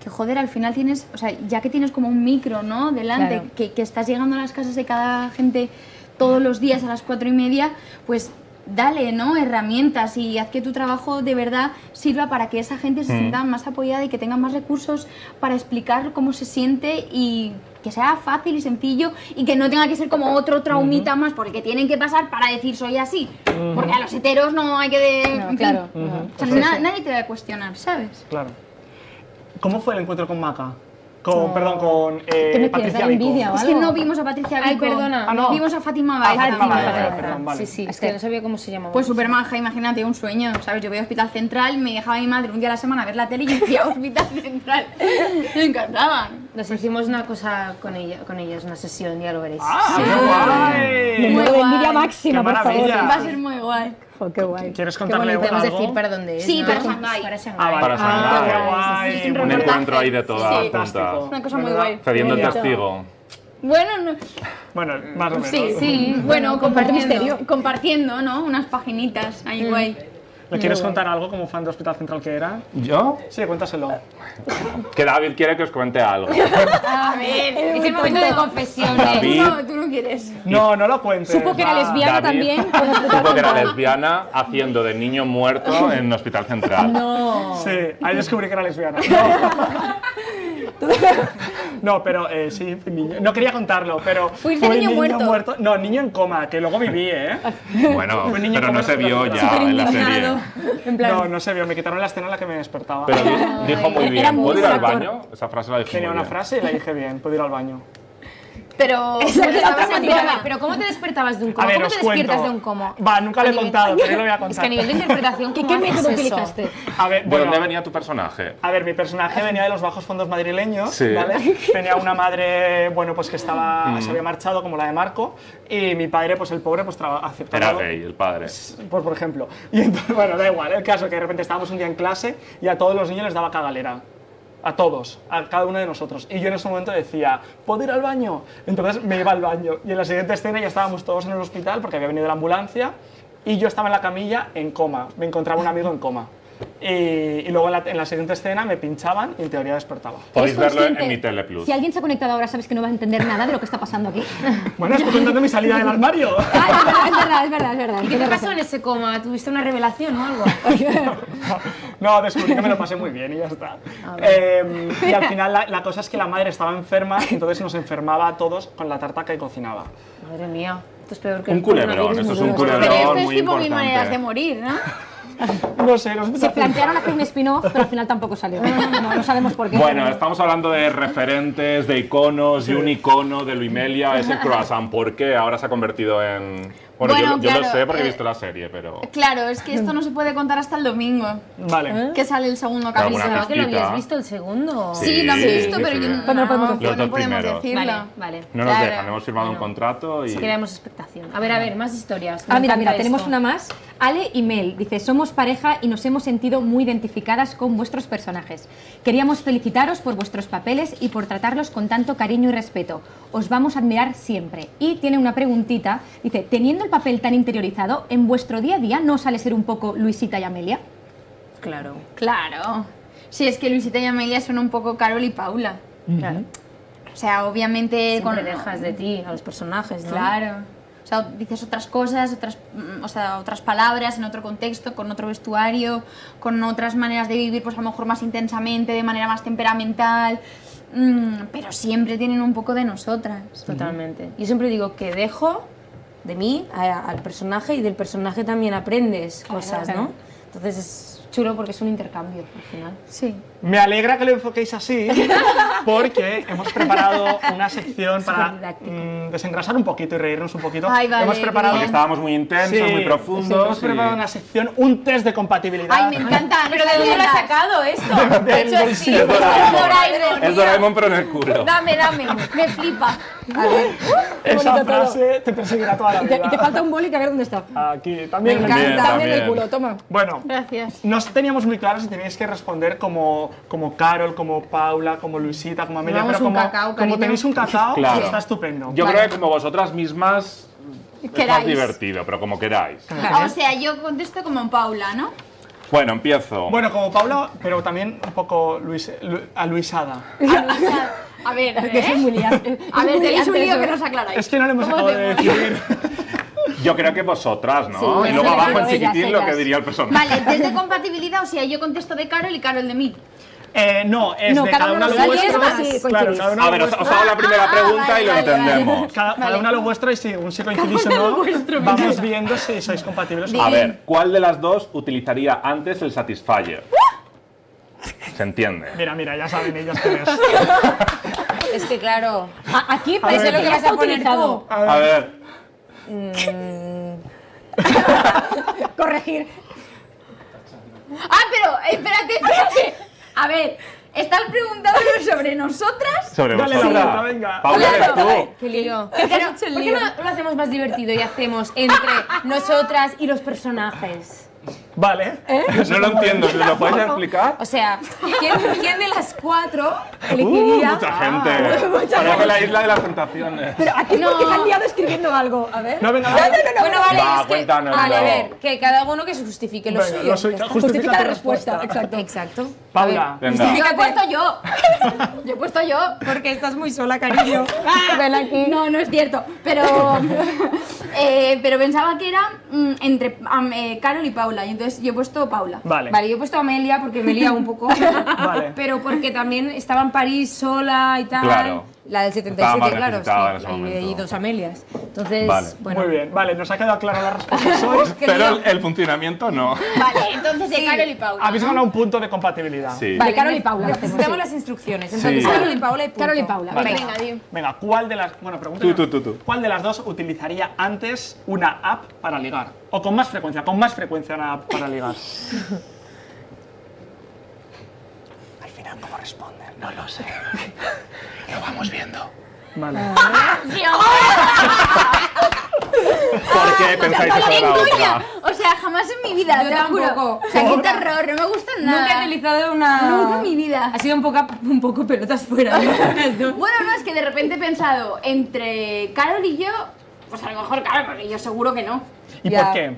joder, al final tienes, o sea, ya que tienes como un micro, ¿no? Delante, Claro. que estás llegando a las casas de cada gente todos los días a las 4:30, pues dale, ¿no? Herramientas y haz que tu trabajo de verdad sirva para que esa gente se sienta más apoyada y que tenga más recursos para explicar cómo se siente y que sea fácil y sencillo y que no tenga que ser como otro traumita más por el que tienen que pasar para decir soy así. Porque a los heteros no hay que... No, en fin. claro. O sea, nadie te va a cuestionar, ¿sabes? Claro. ¿Cómo fue el encuentro con Maca? Perdón, con me quieres Patricia dar Vico. envidia o Es que algo? no vimos a Patricia Ay, Vico. perdona. Ah, no. Vimos a Fátima Ah, Baeza. Fátima Fátima Baeza, Baeza. perdón, vale. Sí, sí, es que no sabía cómo se llamaba. Pues súper maja, imagínate, un sueño, ¿sabes? Yo voy a Hospital Central, me dejaba mi madre un día a la semana a ver la tele y yo fui a Hospital Central. Me encantaban. Nos hicimos una cosa con ellos, una sesión, ya lo veréis. ¡Ah, Sí. qué guay! Me Muy muero de guay. envidia máxima, Qué por favor. maravilla. Va a ser muy guay. Jo, qué guay. ¿Quieres Qué contarle bonito. Podemos algo? decir para dónde es. Sí, ¿no? para Shanghái. Para Shanghái. Ah, vale. Para Shanghái. qué Sí, guay. es un Un reportaje. encuentro ahí de todas Sí. juntas. Fantástico. Una cosa muy ¿Verdad? guay. Cediendo el Bonito. testigo. Bueno, no, Bueno, más o menos. sí, sí, bueno, comparte compartiendo, misterio. compartiendo, ¿no? Unas paginitas ahí guay. ¿Le quieres contar algo como fan de Hospital Central que era? ¿Yo? Sí, cuéntaselo. Que David quiere que os cuente algo. A ver, Es el momento de confesiones. David tú no quieres. No, no lo cuentes. Supo que era va. lesbiana David también. con Hospital supo que era Central. lesbiana haciendo de niño muerto en Hospital Central. No. Sí, ahí descubrí que era lesbiana. No, pero sí, no quería contarlo, pero Fuiste fue niño muerto. No, niño en coma, que luego viví, ¿eh? Bueno, Fue niño pero como no se vio Hospital ya Central. en la serie. En plan, No, no se vio, me quitaron la escena en la que me despertaba. Pero dijo muy Era bien. muy ¿Puedo ir al buen baño? Esa frase la dije Tenía muy una bien. frase y la dije bien, puedo ir al baño. Pero Estabas en coma. Pero ¿cómo te despertabas de un coma? A ver, ¿Cómo os te despiertas cuento. de un coma? Va, nunca lo he A nivel- contado, pero yo lo voy a contar. Es que a nivel de interpretación, ¿Qué ¿cómo haces método eso? utilizaste? A ver, ¿De bueno, dónde venía tu personaje? a ver, mi personaje venía de los bajos fondos madrileños, Sí. ¿vale? Tenía una madre, bueno, pues que estaba, se había marchado como la de Marco, y mi padre, pues el pobre, pues aceptaba. Era gay, el padre. Pues por ejemplo. Y entonces, bueno, da igual, el caso que de repente estábamos un día en clase y a todos los niños les daba cagalera. A todos, a cada uno de nosotros. Y yo en ese momento decía, ¿puedo ir al baño? Entonces me iba al baño. Y en la siguiente escena ya estábamos todos en el hospital porque había venido la ambulancia y yo estaba en la camilla en coma. Me encontraba un amigo en coma. Y luego en la siguiente escena me pinchaban y en teoría despertaba. Podéis ¿Eres verlo en consciente? mi Teleplus. Si alguien se ha conectado ahora, sabes que no vas a entender nada de lo que está pasando aquí. Bueno, estoy contando mi salida del armario. Ah, es verdad, es verdad, es verdad. ¿Qué te Tienes pasó razón. en ese coma? ¿Tuviste una revelación o algo? No, descubrí que me lo pasé muy bien y ya está. Y al final la cosa es que la madre estaba enferma, entonces nos enfermaba a todos con la tarta que cocinaba. Madre mía, esto es peor que Un el culebrón, coronavirus, esto es muy un duro. Pero esto culebrón es muy tipo mil maneras de importante. morir, ¿no? No sé, no sé. Se plantearon hacer un spin-off, pero al final tampoco salió. No sabemos por qué. Bueno, estamos hablando de referentes, de iconos y un icono de Luimelia es el croissant. ¿Por qué ahora se ha convertido en Bueno, Bueno, yo lo claro, sé porque he visto la serie, pero... Claro, es que esto no se puede contar hasta el domingo, Vale. que sale el segundo Pero alguna capítulo. Pensaba que lo pistita. habías visto el segundo. Sí, lo he visto, sí, pero sí. yo Pues no lo podemos decir. Los dos no podemos primeros. decirlo. Vale, vale. No nos Claro. dejan, hemos firmado un Bueno. contrato y... Sí, creamos expectación. A ver, más historias. Ah, Me mira, encanta tenemos esto. una más. Ale y Mel, dice, somos pareja y nos hemos sentido muy identificadas con vuestros personajes. Queríamos felicitaros por vuestros papeles y por tratarlos con tanto cariño y respeto. Os vamos a admirar siempre. Y tiene una preguntita, dice, teniendo el papel tan interiorizado, ¿en vuestro día a día no sale ser un poco Luisita y Amelia? Claro. Claro. Sí, es que Luisita y Amelia son un poco Carol y Paula. Claro. O sea, obviamente Siempre dejas de ti a los personajes, ¿no? Claro. O sea, dices otras cosas, otras palabras en otro contexto, con otro vestuario, con otras maneras de vivir, pues a lo mejor más intensamente, de manera más temperamental, pero siempre tienen un poco de nosotras. Totalmente. Yo siempre digo que dejo de mí al personaje y del personaje también aprendes cosas, ¿no? Entonces es chulo porque es un intercambio al final. Sí. Me alegra que lo enfoquéis así, porque hemos preparado una sección para Superdidáctico. desengrasar un poquito y reírnos un poquito. Ay, vale, hemos preparado, Porque estábamos muy intensos, Sí, muy sí, profundos. hemos preparado una sección, un test de compatibilidad. Ay, me encanta. ¿Pero de dónde lo has sacado esto? Del Hecho bolsillo así. de Doraemon. Es Doraemon, pero en el culo. Dame, me flipa. A ver. Esa bonito todo. frase te perseguirá toda la Y vida. te falta un boli que a ver dónde está. Aquí, también. Me encanta. Bien, También el también. culo, toma. Bueno, Gracias. no teníamos muy claro si teníais que responder como Carol, como Paula, como Luisita, como Amelia, Llevamos pero un cacao, como cariño. tenéis un cacao, Claro. está estupendo. Yo creo que como vosotras mismas es más Queráis. divertido, pero como queráis. O sea, yo contesto como Paula, ¿no? Bueno, empiezo. Bueno, como Paula, pero también un poco aluisada. A ver, Que eso es muy liante. A ver, tenéis un lío eso. que nos aclaráis. Es que no le hemos ¿Cómo acabado de hacemos? decir. Yo creo que vosotras, ¿no? Sí, y luego sí, abajo en claro, ellas, chiquitín lo que ellas. diría el personaje. Vale, test de compatibilidad, o sea, yo contesto de Carol y Carol de mí. No, es No, de cada cada uno una lo lo vuestro. sabe, sí, Claro, coincidís. cada una A lo ver, os vuestro. hago la primera pregunta y lo vale, vale. entendemos. Cada una lo vuestro y según si coincidís o no, vamos viendo si sois compatibles o no. A ver, ¿cuál de las dos utilizaría antes el Satisfyer? ¿Se entiende? Mira, ya saben ellos quién es. Es que claro. Aquí A parece ver, lo que vas a poner utilizado. tú. A ver, Corregir. Ah, pero, espérate. A ver, ¿estás preguntando sobre nosotras? sobre Dale la vosotras. vuelta, venga. Paula, eres Claro. tú. ¡Qué lío! Pero, ¿Por qué no lo hacemos más divertido y hacemos entre nosotras y los personajes? Vale. No lo entiendo, ¿me lo podéis explicar? O sea, ¿quién de las cuatro elegiría? Mucha gente. Parece la isla de las tentaciones. Pero aquí no. Que se han liado escribiendo algo. A ver. No, venga, Bueno, vale, Va, es que, cuéntanoslo. vale, a ver, que cada uno que se justifique lo Venga, suyo. lo suyo. Ya está. Justifica tu respuesta. respuesta. Exacto. Exacto. Paula. Venga. Yo he puesto yo. Yo he puesto yo. Porque estás muy sola, cariño. Ven aquí. No, no es cierto. Pero pensaba que era entre Carol y Paula. Y entonces yo he puesto Paula. Vale. Vale, yo he puesto a Amelia porque me lía un poco. Vale. Pero porque también estaba en París sola y tal. Claro. La del Estaba 77, más claro. necesitada en Sí, ese y momento. dos Amelias. Entonces, Vale. bueno. Muy bien, vale, nos ha quedado clara la respuesta. Sois. Pero el funcionamiento no. Vale, entonces de Carol y Paula. Habéis ganado un punto de compatibilidad. Sí. Vale, Carol y Paula. lo hacemos, Necesitamos sí. las instrucciones. Entonces, Sí. Carol y Paula y punto. Carol y Paula. Vale. Venga, di. Venga, ¿cuál de las. Bueno, pregunta. Tú. ¿Cuál de las dos utilizaría antes una app para ligar? O con más frecuencia una app para ligar. Al final, ¿cómo responden? No lo sé. Lo vamos viendo. Vale. ¿Por qué pensáis eso de la otra? O sea, jamás en mi vida, Yo te lo juro. tampoco. O sea, qué terror, no me gusta nada. Nunca he utilizado una. Nunca en mi vida. Ha sido un poco pelotas fuera. ¿no? Bueno, no, es que de repente he pensado entre Carol y yo, pues a lo mejor Carol, porque yo seguro que no. ¿Y Ya. por qué?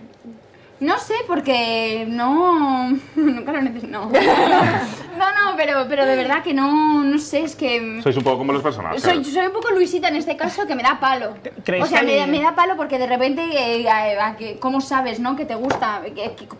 No sé, porque no. Nunca lo necesito. No. No, pero de verdad que no sé, es que. Sois un poco como los personajes. Soy un poco Luisita en este caso que me da palo. ¿Creéis O sea, que hay- me da palo porque de repente, ¿cómo sabes, no? Que te gusta,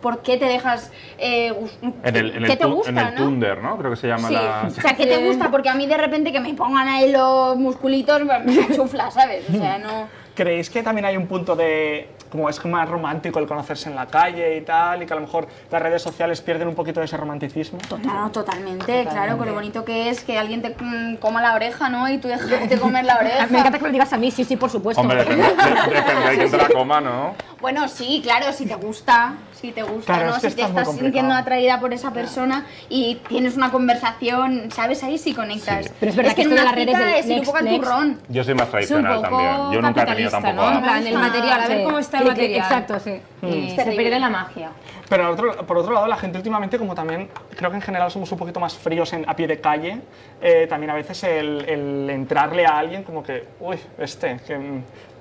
¿por qué te dejas. ¿Qué te gusta, en el no? Tunder, ¿no? Creo que se llama Sí, la... o sea, ¿qué te gusta? Porque a mí de repente que me pongan ahí los musculitos me chufla, ¿sabes? O sea, no ¿Creéis que también hay un punto de, como es más romántico el conocerse en la calle y tal, y que a lo mejor las redes sociales pierden un poquito de ese romanticismo? No, totalmente, claro, con lo bonito que es que alguien te coma la oreja, ¿no? Y tú dejarte comer la oreja. Me encanta que me lo digas a mí, sí, sí, por supuesto. Hombre, depende de quién te la coma, ¿no? Bueno, sí, claro, si te gusta, Claro, ¿no? es que Si te estás muy estás complicado. sintiendo atraída por esa persona y tienes una conversación, ¿sabes? Ahí sí conectas. Sí. Pero es verdad que en esto de una las redes cita del es ir un next, poco al next. turrón. Yo soy más Es un tradicional poco también. Yo nunca he tenido capitalista, tampoco... ¿no? En plan, el material, a ver Sí. cómo está el Clic, material. exacto, sí. Y Es se terrible. pierde la magia. Pero por otro lado, la gente últimamente, como también creo que en general somos un poquito más fríos a pie de calle, también a veces el entrarle a alguien como que, uy,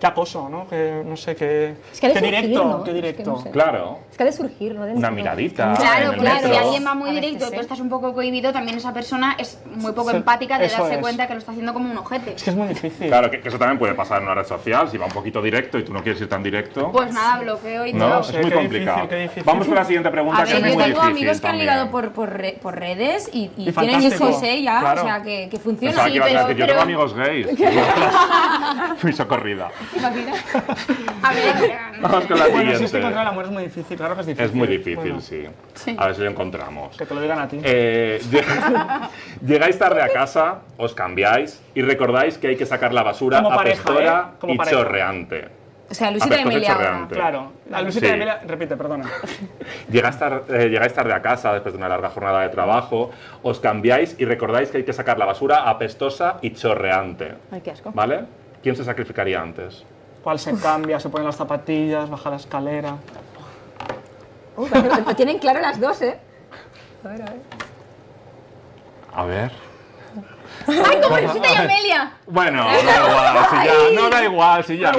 qué acoso, ¿no? Que no sé, qué Es que ha de qué surgir, directo, ¿no? qué Es que directo. no sé. Claro, Es que ha de surgir, ¿no? una miradita Claro, en el claro, si metro. alguien va muy A veces directo y sí. tú estás un poco cohibido, también esa persona es muy poco Sí, empática de eso darse es. cuenta que lo está haciendo como un ojete. Es que es muy difícil. Claro, que eso también puede pasar en una red social, si va un poquito directo y tú no quieres ir tan directo. Pues nada, bloqueo y No, todo. es sé, muy qué complicado. difícil, qué difícil. Vamos con la siguiente pregunta, A que ver, es yo muy tengo difícil amigos que han también. ligado por redes y tienen fantástico, hijos, ya, claro. o sea, que funciona. Pensaba que ibas a pero- decir, yo pero- tengo amigos gays. Fui socorrida. A ver, Vamos con la Bueno, si siguiente. es que encontrar el amor es muy difícil, claro que es difícil. Es muy difícil, Bueno, sí. A ver si lo encontramos. Que te lo digan a ti. Llegáis tarde a casa, os cambiáis y recordáis que hay que sacar la basura Como pareja, apestora como y pareja. chorreante. O sea, Luisita y Apestosa y Amelia ahora. chorreante. Claro, la Luisita Sí. de Emilia, repite, perdona. Llegáis tarde a casa después de una larga jornada de trabajo, os cambiáis y recordáis que hay que sacar la basura apestosa y chorreante. Ay, qué asco. ¿Vale? ¿Quién se sacrificaría antes? ¿Cuál se cambia? Se ponen las zapatillas, baja la escalera. Lo tienen claro las dos, ¿eh? A ver. ¡ay, como Luisita y Amelia! Bueno, da igual, si ya, no da igual, si ya no,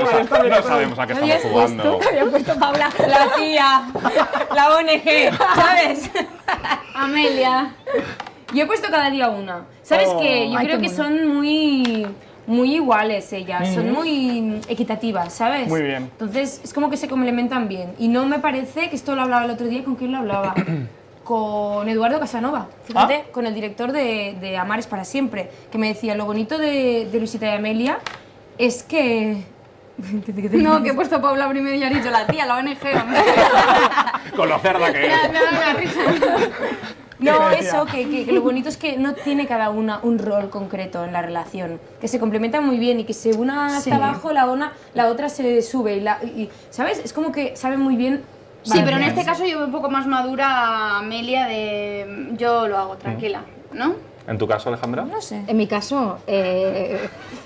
no sabemos a qué estamos jugando. Había puesto Paula. La tía, la ONG, ¿sabes? Amelia. Yo he puesto cada día una. ¿Sabes Oh. qué? Yo Ay, creo qué que mono. son muy iguales ellas, son muy equitativas, ¿sabes? Muy bien. Entonces es como que se complementan bien. Y no me parece que esto lo hablaba el otro día, ¿con quién lo hablaba? Con Eduardo Casanova, fíjate, con el director de Amares para siempre, que me decía, lo bonito de Luisita y Amelia es que... No, que he puesto Paula primero y ha dicho la tía, la ONG. Con lo cerda que es. Me da una risa. No, ¿Qué decía? eso, que lo bonito es que no tiene cada una un rol concreto en la relación, que se complementan muy bien y que si una está abajo, la otra se sube ¿sabes? Es como que saben muy bien. Sí, pero en balancearse. este caso yo veo un poco más madura a Amelia de yo lo hago, tranquila, ¿no? ¿En tu caso, Alejandra? No sé. En mi caso,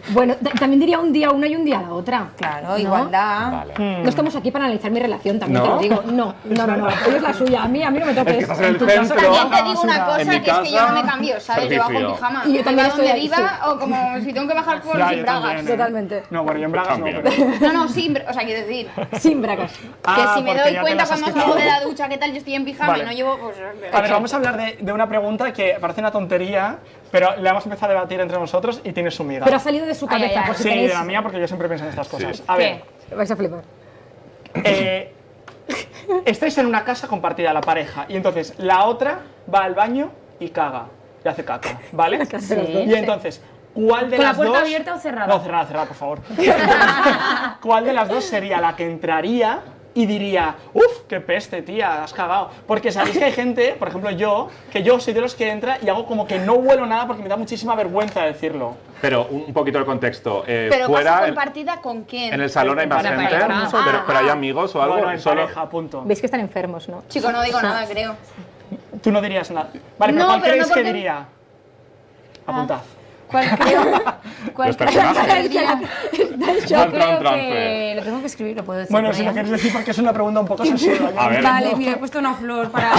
bueno, también diría un día una y un día la otra. Claro, ¿no? igualdad. Vale. No estamos aquí para analizar mi relación, también ¿No? te lo digo. No. Ella es la suya, a mí no me toques. Es que estás en el tu caso centro. También te digo una basura. cosa, En mi que es que yo no me casa, cambio, ¿sabes? Yo bajo en servicio. pijama. Y yo también viva estoy donde ahí, viva o como si tengo que bajar por Ya, sin yo bragas. también, ¿eh? Totalmente. No, bueno, yo en bragas no, También. pero... No, sí, o sea, quiero decir, Sin bragas. que Ah, si me porque doy ya te cuenta las has cuando quitado. salgo de la ducha, ¿qué tal? Yo estoy en pijama Vale. y no llevo, pues... A ver, vamos a hablar de una pregunta que parece una tontería, pero la hemos empezado a debatir entre nosotros y tiene su miga. Pero ha salido de su Ay, cabeza, ay, ay. por si Sí, tenéis... de la mía, porque yo siempre pienso en estas cosas. Sí. A ver, Vais a flipar. estáis en una casa compartida, la pareja, y entonces la otra va al baño y caga, y hace caca, ¿vale? Sí. Y entonces, ¿cuál de ¿Con la las puerta dos... abierta o cerrada? No, cerrada, por favor. ¿Cuál de las dos sería la que entraría y diría, uff, qué peste, tía, has cagado? Porque sabéis que hay gente, por ejemplo yo, que yo soy de los que entra y hago como que no huelo nada porque me da muchísima vergüenza decirlo. Pero un poquito de contexto. Pero fuera, casa compartida ¿con quién? en el salón hay más Para gente, pareja. pero hay amigos o algo. Bueno, en solo... pareja, punto. Veis que están enfermos, ¿no? Chico, no digo nada, creo. Tú no dirías nada. Vale, pero No, ¿cuál pero creéis no que porque- diría? Apuntad. ¿Cuál creo? ¿Cuál Los creo personajes. que diría? Yo Tran, creo tran, que lo tengo que escribir, lo puedo decir. Bueno, por si ahí, lo ¿eh? queréis decir porque es una pregunta un poco sensible. A ver. Vale, mira, he puesto una flor para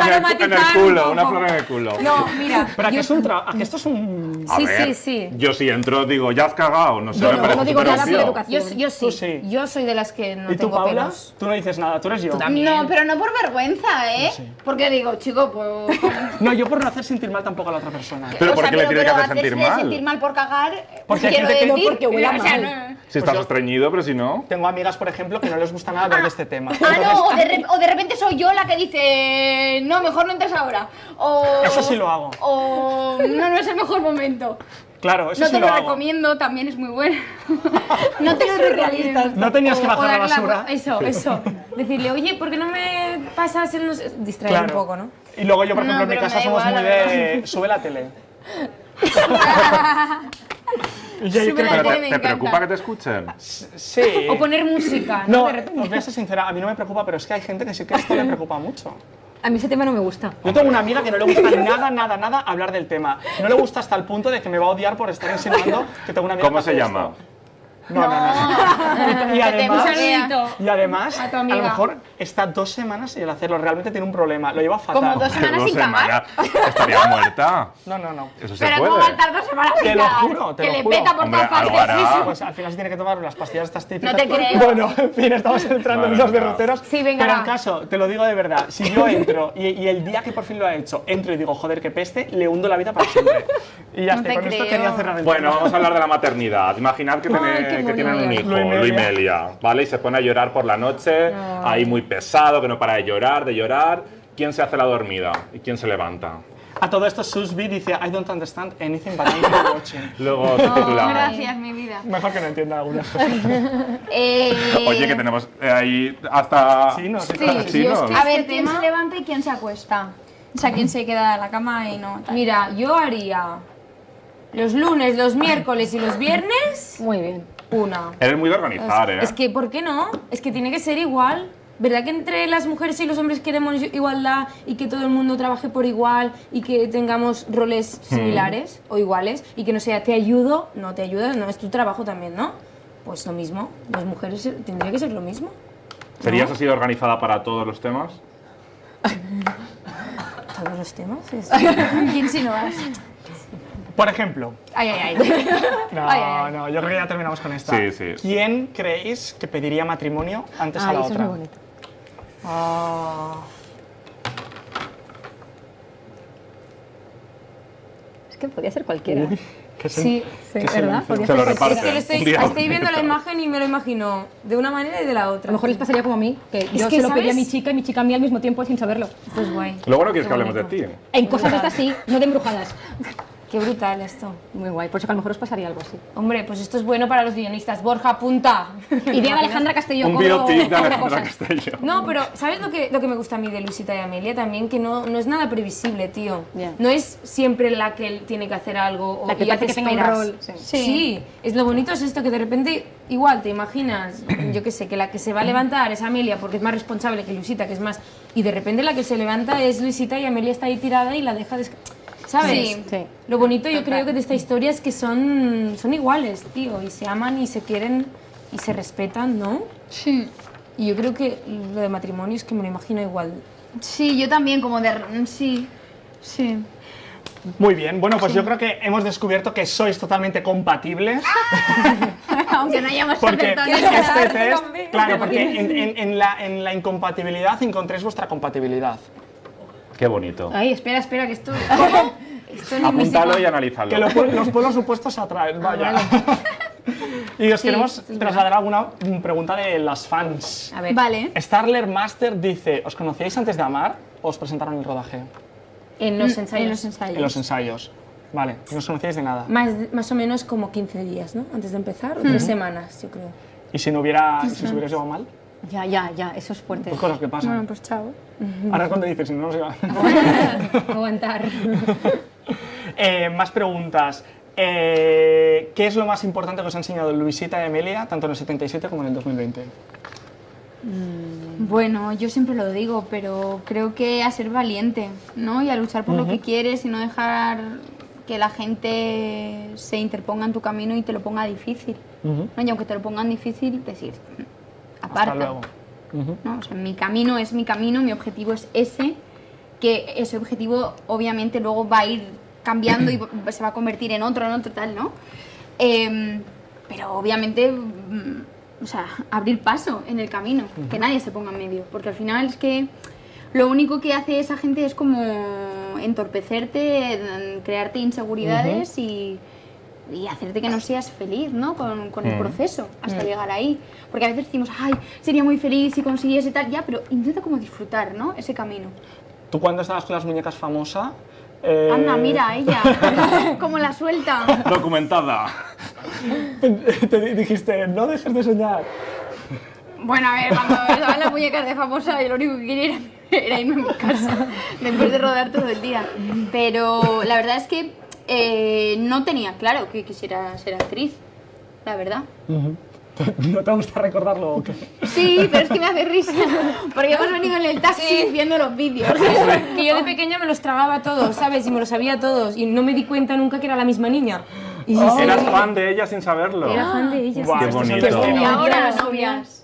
En el matizar culo, un una poco. flor en el culo. No, mira. Pero ¿a que yo- es un a que esto es un... A Sí, ver, sí, sí. Yo si entro digo, ya has cagado, no sé, Yo me no, parece no digo súper nada por obvio. educación. Yo sí. Tú sí. Yo soy de las que no ¿Y tú, tengo Paula? pelos. Tú no dices nada, tú eres yo. No, pero no por vergüenza, ¿eh? Sí. Porque digo, chico, pues... No, yo por no hacer sentir mal tampoco a la otra persona. Pero o ¿por sea, qué le tiene que hacer hacerse sentir mal? sentir mal por cagar, Porque hay quiero gente que- decir... porque huela o sea, mal. no- Si estás yo estreñido, pero si no... tengo amigas, por ejemplo, que no les gusta nada hablar de este tema. Ah, no, o de repente soy yo la que dice, no, mejor no entres ahora. O, Eso sí lo hago. O no es el mejor momento. Claro, eso No sí te lo lo hago. recomiendo, también es muy bueno. No te lo recomiendo. No tenías que bajar la darle basura. Eso. Decirle, oye, ¿por qué no me pasas en los...? Distraer Claro. un poco, ¿no? Y luego yo, por No, ejemplo, en mi pero me casa da somos igual, muy la de... Sube la tele. Y yo Sube creo la que- ¿Pero tele, te me encanta. preocupa que te escuchen? Sí. O poner música, ¿no? No, De repente. os voy a ser sincera, a mí no me preocupa, pero es que hay gente que sí que esto le preocupa mucho. A mí ese tema no me gusta. Yo tengo una amiga que no le gusta nada hablar del tema. No le gusta hasta el punto de que me va a odiar por estar insinuando que tengo una amiga ¿Cómo que se hace llama? esto. No. Y además, Un saludito. y además A tu a amiga. lo mejor está 2 semanas sin hacerlo. Realmente tiene un problema. Lo lleva fatal. Como 2 semanas 2 sin cagar. semanas. Estaría muerta. No. Eso se Pero puede. ¿cómo va a estar 2 semanas sin Te lo cagar? juro, te Que lo le juro. peta por Hombre, todas algo partes. hará. Pues al final se tiene que tomar las pastillas estas típicas. No te creo. Bueno, en fin, estamos entrando en Vale, los venga. derroteros. Sí, venga, Pero va. el caso, te lo digo de verdad, si yo entro y el día que por fin lo ha hecho, entro y digo, joder, qué peste, le hundo la vida para siempre. Y ya No está, te con esto creo. quería cerrar el Bueno, tema. vamos a hablar de la maternidad. Imaginad que, Ay, qué que tienen un mono. hijo, Luimelia. Luimelia, ¿vale? Y se pone a llorar por la noche, ahí muy pesado, que no para de llorar. ¿Quién se hace la dormida y quién se levanta? A todo esto, Susby dice, I don't understand anything but I'm not watching. Luego subtitulamos. Gracias, mi vida. Mejor que no entienda algunas cosas. Oye, que tenemos ahí hasta... Chinos y Sí, cosas. chinos. yo es que a ver, ¿quién tema- se levanta y quién se acuesta? O sea, quién se queda en la cama y no. tal. Mira, yo haría los lunes, los miércoles y los viernes, Muy bien. una. Eres muy de organizar, ¿eh? Es que, ¿por qué no? Es que tiene que ser igual. ¿Verdad que entre las mujeres y los hombres queremos igualdad y que todo el mundo trabaje por igual y que tengamos roles similares o iguales y que no sea te ayudo, no te ayudo, no es tu trabajo también, ¿no? Pues lo mismo, las mujeres tendría que ser lo mismo. ¿Serías así de organizada para todos los temas? Todos los temas. ¿Quién si no vas? Por ejemplo, Ay. no, yo creo que ya terminamos con esta. Sí, sí. ¿Quién creéis que pediría matrimonio antes a Ay, la eso es otra? muy bonito. Es que podía ser cualquiera. Que se- Sí, Sí, que ¿verdad? silencio. Podía Se ser lo cualquiera. es que reparten. lo Un día estoy viendo la bonito. imagen y me lo imagino de una manera y de la otra. A lo mejor les pasaría como a mí, que yo que, se lo pedía a ¿sabes? mi chica y mi chica a mí al mismo tiempo sin saberlo. Esto es guay. Luego no quieres que Qué hablemos de ti. bonito. En cosas de estas sí, no de embrujadas. Qué brutal esto. Muy guay, por eso que a lo mejor os pasaría algo así. Hombre, pues esto es bueno para los guionistas. Borja, apunta. Idea de Alejandra Castelló, Un cobro biopic de 4 Alejandra cosas. Castelló. No, pero ¿sabes lo que me gusta a mí de Luisita y Amelia también? Que no es nada previsible, tío. Ya. No es siempre la que él tiene que hacer algo o La que y ya parece te que tenga un esperas. rol, sí. Sí, es lo bonito es esto, que de repente igual te imaginas, yo qué sé, que la que se va a levantar es Amelia porque es más responsable que Luisita, que es más... Y de repente la que se levanta es Luisita y Amelia está ahí tirada y la deja... ¿Sabes? Sí. Sí. Lo bonito yo creo que de esta historia es que son iguales, tío, y se aman y se quieren y se respetan, ¿no? Sí. Y yo creo que lo de matrimonio es que me lo imagino igual. Sí, yo también, como de. Sí. Muy bien, bueno, pues yo creo que hemos descubierto que sois totalmente compatibles. Aunque no hayamos Porque acertado nada. este test, claro, porque en la incompatibilidad encontréis vuestra compatibilidad. Qué bonito. Ay, espera, que esto... ¿Cómo? Esto ni me Apúntalo sé- y analízalo. Que los pueblos opuestos se atraen, vaya. Y os Sí, queremos esto es trasladar alguna pregunta de las fans. A ver, Vale. Starler Master dice, ¿os conocíais antes de amar o os presentaron en el rodaje? en los ensayos. En los ensayos. En los ensayos. Vale, no os conocíais de nada. Más o menos como 15 días, ¿no? Antes de empezar, o 3 semanas, yo creo. ¿Y si os hubierais llevado mal? Ya, eso es fuerte. Pues cosas que pasan. Bueno, pues chao. Ahora es cuando dices, si no nos lleva. Aguantar. Más preguntas. ¿Qué es lo más importante que os ha enseñado Luisita y Amelia, tanto en el 77 como en el 2020? Bueno, yo siempre lo digo, pero creo que a ser valiente, ¿no? Y a luchar por lo que quieres y no dejar que la gente se interponga en tu camino y te lo ponga difícil. ¿No? Y aunque te lo pongan difícil, decir, aparta. Hasta luego. ¿No? O sea, mi camino es mi camino, mi objetivo es ese, que ese objetivo obviamente luego va a ir cambiando y se va a convertir en otro tal, ¿no? Pero obviamente, o sea, abrir paso en el camino, que nadie se ponga en medio, porque al final es que lo único que hace esa gente es como entorpecerte, crearte inseguridades y y hacerte que no seas feliz, ¿no? Con el proceso hasta llegar ahí. Porque a veces decimos, ay, sería muy feliz si consiguiese tal, ya, pero intenta como disfrutar, ¿no? Ese camino. Tú cuando estabas con las muñecas famosa... Anda, mira, ella, cómo la suelta. Documentada. te dijiste, no dejes de soñar. Bueno, a ver, cuando estaba en las muñecas de famosa, yo lo único que quería era irme a mi casa después de rodar todo el día. Pero la verdad es que no tenía claro que quisiera ser actriz, la verdad. ¿No te gusta recordarlo o qué? Sí, pero es que me hace risa, porque hemos venido en el taxi viendo los vídeos. Que yo de pequeña me los tragaba todos, ¿sabes? Y me los sabía todos y no me di cuenta nunca que era la misma niña. Y Eras fan de ella sin saberlo. Era fan de ella. Buah, Qué esto es el bonito. destino. Y ahora novias.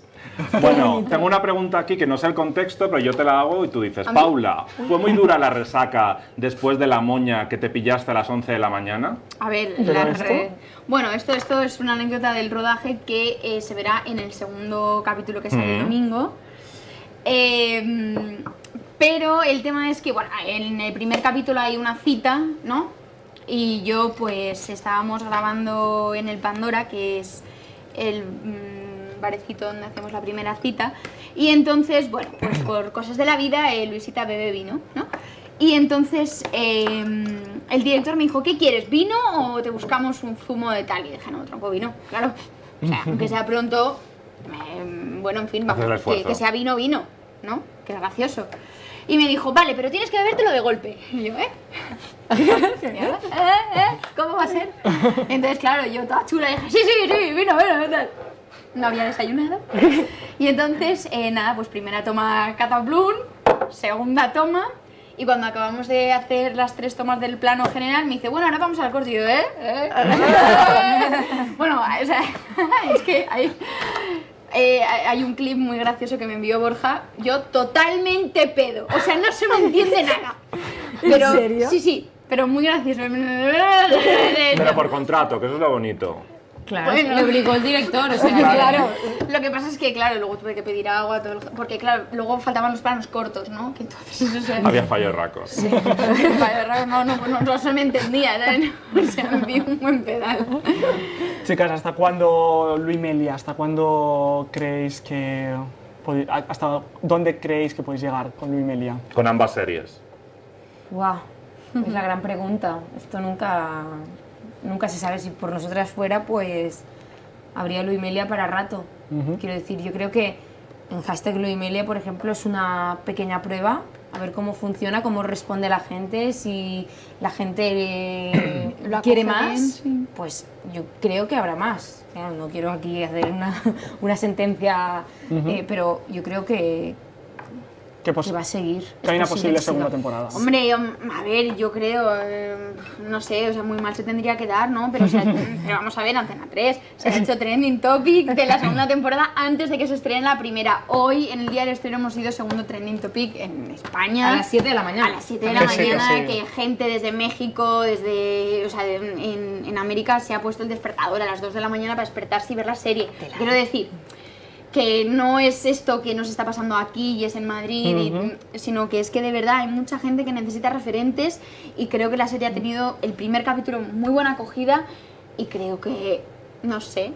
Bueno, tengo una pregunta aquí que no sé el contexto, pero yo te la hago y tú dices, Paula, ¿fue muy dura la resaca después de la moña que te pillaste a las 11 de la mañana? A ver, ¿Pero bueno, esto es una anécdota del rodaje que se verá en el segundo capítulo que sale el domingo. Pero el tema es que, bueno, en el primer capítulo hay una cita, ¿no? Y yo, pues, estábamos grabando en el Pandora, que es el barecito donde hacemos la primera cita. Y entonces, bueno, pues por cosas de la vida, Luisita bebe vino, ¿no? Y entonces el director me dijo, ¿qué quieres? ¿Vino o te buscamos un zumo de tal? Y dije, no, tronco vino, claro. O sea, aunque sea pronto, bueno, en fin, vamos, que sea vino, ¿no? Que es gracioso. Y me dijo, vale, pero tienes que bebértelo de golpe. Y yo, ¿cómo va a ser? Entonces, claro, yo toda chula dije, sí, vino, tal. No había desayunado. Y entonces, nada, pues primera toma Cataplum, segunda toma. Y cuando acabamos de hacer las 3 tomas del plano general, me dice, bueno, ahora vamos al corte. Y yo, Bueno, o sea, es que hay un clip muy gracioso que me envió Borja. Yo totalmente pedo. O sea, no se me entiende nada. Pero, ¿En serio? Sí, pero muy gracioso. Pero por contrato, que eso es lo bonito. Claro, Bueno. le obligó el director, o sea, Claro, lo que pasa es que, claro, luego tuve que pedir agua, porque, claro, luego faltaban los planos cortos, ¿no? Que entonces, o sea, Había fallo de racos. sí, no se me entendía, ¿sabes? O sea, me vi un buen pedal. Chicas, ¿hasta cuándo Luimelia? ¿Hasta cuándo creéis que... hasta dónde creéis que podéis llegar con Luimelia? Con ambas series. Guau, es la gran pregunta. Esto nunca se sabe. Si por nosotras fuera, pues habría Luimelia para rato. Quiero decir, yo creo que en hashtag Luimelia, por ejemplo, es una pequeña prueba, a ver cómo funciona, cómo responde la gente, si la gente Lo quiere acoge más, bien, sí. pues yo creo que habrá más. Claro, no quiero aquí hacer una sentencia, pero yo creo que va a seguir. Que hay Es una posible posible que segunda siga. temporada. Hombre, a ver, yo creo, no sé, o sea, muy mal se tendría que dar, ¿no? Pero, o sea, pero vamos a ver, Antena 3 se ha hecho trending topic de la segunda temporada antes de que se estrene la primera. Hoy, en el día del estreno, hemos sido segundo trending topic en España. A las 7 de la mañana. A las 7 de la Que sí, que mañana, sí. que gente desde México, o sea, en América se ha puesto el despertador a las 2 de la mañana para despertarse y ver la serie. Quiero decir que no es esto que nos está pasando aquí y es en Madrid, sino que es que de verdad hay mucha gente que necesita referentes y creo que la serie ha tenido el primer capítulo muy buena acogida y creo que, no sé,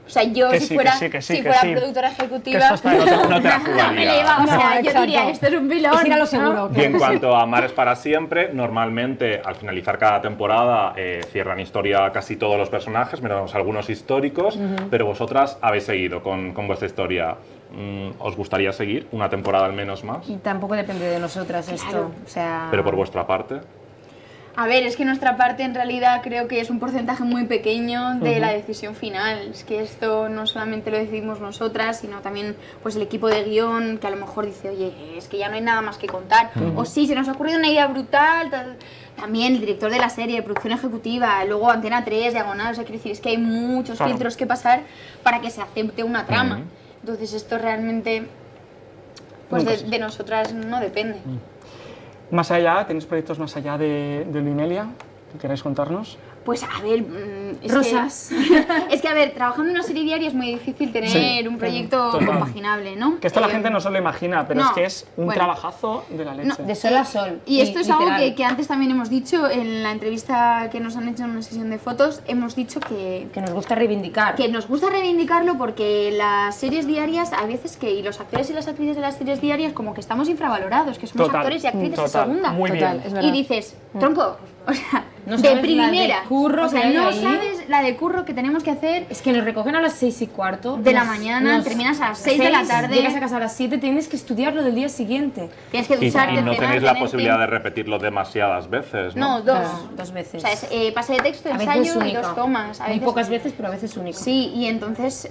o sea, yo Que si sí, fuera, que sí, que sí, si que fuera sí. productora Que ejecutiva, esto está- No te la me la jugaría. iba, o sea, No, yo exacto. diría, esto es un pilón. Es ir a lo ¿no? seguro. Y en cuanto a Amar es para siempre, normalmente al finalizar cada temporada cierran historia casi todos los personajes, menos algunos históricos, pero vosotras habéis seguido con vuestra historia. ¿Os gustaría seguir una temporada al menos más? Y tampoco depende de nosotras esto, Claro. o sea... Pero por vuestra parte. A ver, es que nuestra parte en realidad creo que es un porcentaje muy pequeño de la decisión final. Es que esto no solamente lo decidimos nosotras, sino también pues el equipo de guión que a lo mejor dice, oye, es que ya no hay nada más que contar. O sí, se nos ha ocurrido una idea brutal. También el director de la serie, de producción ejecutiva, luego Antena 3, Diagonal, o sea, quiero decir, es que hay muchos Claro. filtros que pasar para que se acepte una trama. Entonces esto realmente pues de nosotras no depende. Más allá, ¿tenéis proyectos más allá de Luimelia? ¿Qué queréis contarnos? Pues a ver, Rosas. Es que a ver, trabajando en una serie diaria es muy difícil tener Sí, un proyecto total. compaginable, ¿no? Que esto la gente no se lo imagina, pero no, es que es un bueno. trabajazo de la leche. No, De sol a sol. Y esto es algo literal. que antes también hemos dicho en la entrevista que nos han hecho en una sesión de fotos, hemos dicho que nos gusta reivindicar. que nos gusta reivindicarlo porque las series diarias, a veces que, y los actores y las actrices de las series diarias, como que estamos infravalorados, que somos Total, actores y actrices de total, segunda. muy Total, bien. es verdad. Y dices, tronco, o sea, No de sabes la primera, de curro o sea, que hay no ahí. sabes la de curro que tenemos que hacer Es que nos recogen a las 6:15 de la mañana, terminas a las 6 de la tarde, Llegas a casa a las 7, tienes que estudiarlo del día siguiente. tienes que Y ducharte, no cenar, tenéis la tenerte. posibilidad de repetirlo demasiadas veces, ¿no? No, dos. Claro, 2 veces. O sea, es pase de texto, A veces ensayo y única. 2 tomas. A Muy veces, pocas veces, pero a veces único. Sí, y entonces,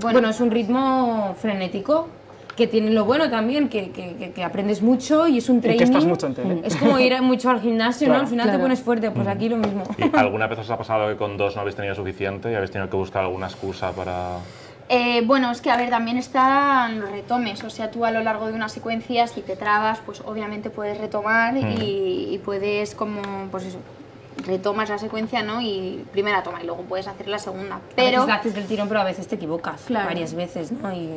Bueno, es un ritmo frenético que tiene lo bueno también, que aprendes mucho y es un Y que training. estás mucho en tele. Es como ir mucho al gimnasio, Claro. ¿no? Al final te Claro. pones fuerte, pues aquí lo mismo. ¿Y alguna vez os ha pasado que con 2 no habéis tenido suficiente y habéis tenido que buscar alguna excusa para...? bueno, es que a ver, también están los retomes, o sea, tú a lo largo de una secuencia, si te trabas, pues obviamente puedes retomar y puedes como, pues eso, retomas la secuencia, ¿no? Y primera toma y luego puedes hacer la segunda. A Pero, veces la haces del tirón, pero a veces te equivocas. Claro. Varias veces, ¿no? Y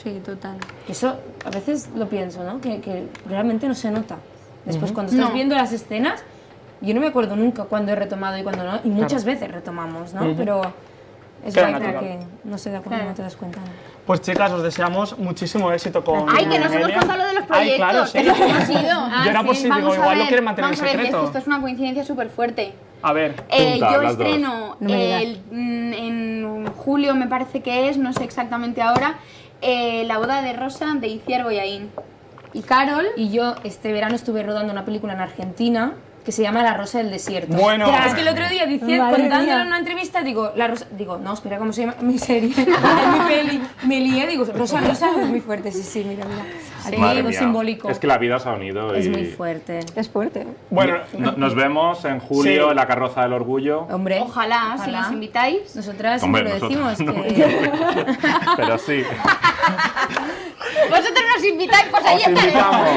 sí, total. eso a veces lo pienso, ¿no? Que realmente no se nota. Después, cuando estás No. viendo las escenas, yo no me acuerdo nunca cuándo he retomado y cuándo no. Y muchas veces retomamos, ¿no? Pero es Queda verdad natural. que no se da cuenta, Claro. no te das cuenta. Pues chicas, os deseamos muchísimo éxito con Ay, que nos hemos Amelia. contado lo de los Ay, proyectos, claro, sí. que nos hemos ido. Yo era posible, digo, Vamos a igual lo ver, quieren mantener en vamos a ver, que secreto. esto es una coincidencia súper fuerte. A ver, Punta, Yo las dos. estreno No me digas. en julio, me parece que es, no sé exactamente ahora, La boda de Rosa de Iciar Boyaín. Y Carol, Y yo este verano estuve rodando una película en Argentina que se llama La Rosa del Desierto. Bueno. Es que el otro día diciendo, Madre contándolo mía. en una entrevista, digo, la Rosa, digo, no, espera, ¿cómo se llama mi serie? mi peli. Me lié, digo, Rosa, Rosa es muy fuerte, sí, mira. Aquí Madre algo mía. simbólico. Es que la vida se ha unido y... Es muy fuerte. Es fuerte. bueno, Nos vemos en julio Sí. en la Carroza del Orgullo. Hombre, ojalá, si nos invitáis. Nosotras Hombre, siempre lo nosotras decimos, no. que Pero sí, Vosotros nos invitáis, pues ahí os invitamos.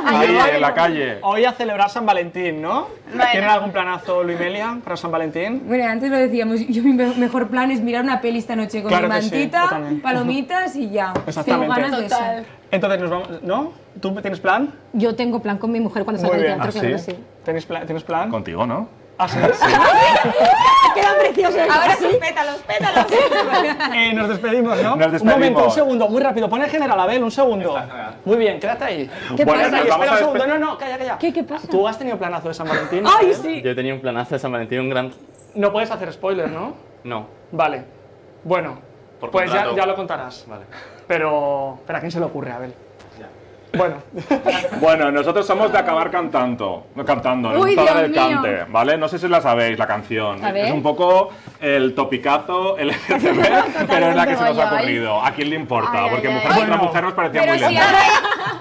Ahí, Ay, en la calle. hoy a celebrar San Valentín, ¿no? Bueno. ¿Tienen algún planazo, Luimelia, para San Valentín? Bueno, antes lo decíamos, yo mi mejor plan es mirar una peli esta noche con Claro mi que sí, yo mantita, también. palomitas y ya. Exactamente. Tengo ganas de Total. eso. Entonces nos vamos, ¿no? ¿Tú tienes plan? Yo tengo plan con mi mujer cuando Muy salga del bien. teatro, ¿Ah, claro que sí? sí. ¿Tienes plan? Contigo, ¿no? ¿Ah, sí? Quedan preciosos. Ahora sí, pétalos. Nos despedimos, ¿no? Nos Un momento, despedimos. un segundo, muy rápido. Pon el general, Abel, un segundo. Muy bien, quédate ahí. ¿Qué Bueno, pasa? nos Espera vamos un a segundo, despedir. no, calla. ¿Qué pasa? ¿Tú has tenido planazo de San Valentín? ¡Ay, Abel? sí! Yo tenía un planazo de San Valentín, un gran... No puedes hacer spoiler, ¿no? No. Vale. Bueno, Por pues ya, contrato. ya lo contarás. Vale. Pero ¿a quién se le ocurre, Abel? Bueno, Bueno, nosotros somos de acabar cantando, el Uy, Gustavo Dios del mío. Cante, ¿vale? No sé si la sabéis, la canción. A ver. Es un poco el topicazo LGTB, pero es la que se nos ha Ay, ay. ocurrido. ¿A quién le importa? Ay, Porque ay, mujer ay. contra Bueno. mujer nos parecía Pero muy sí, lento.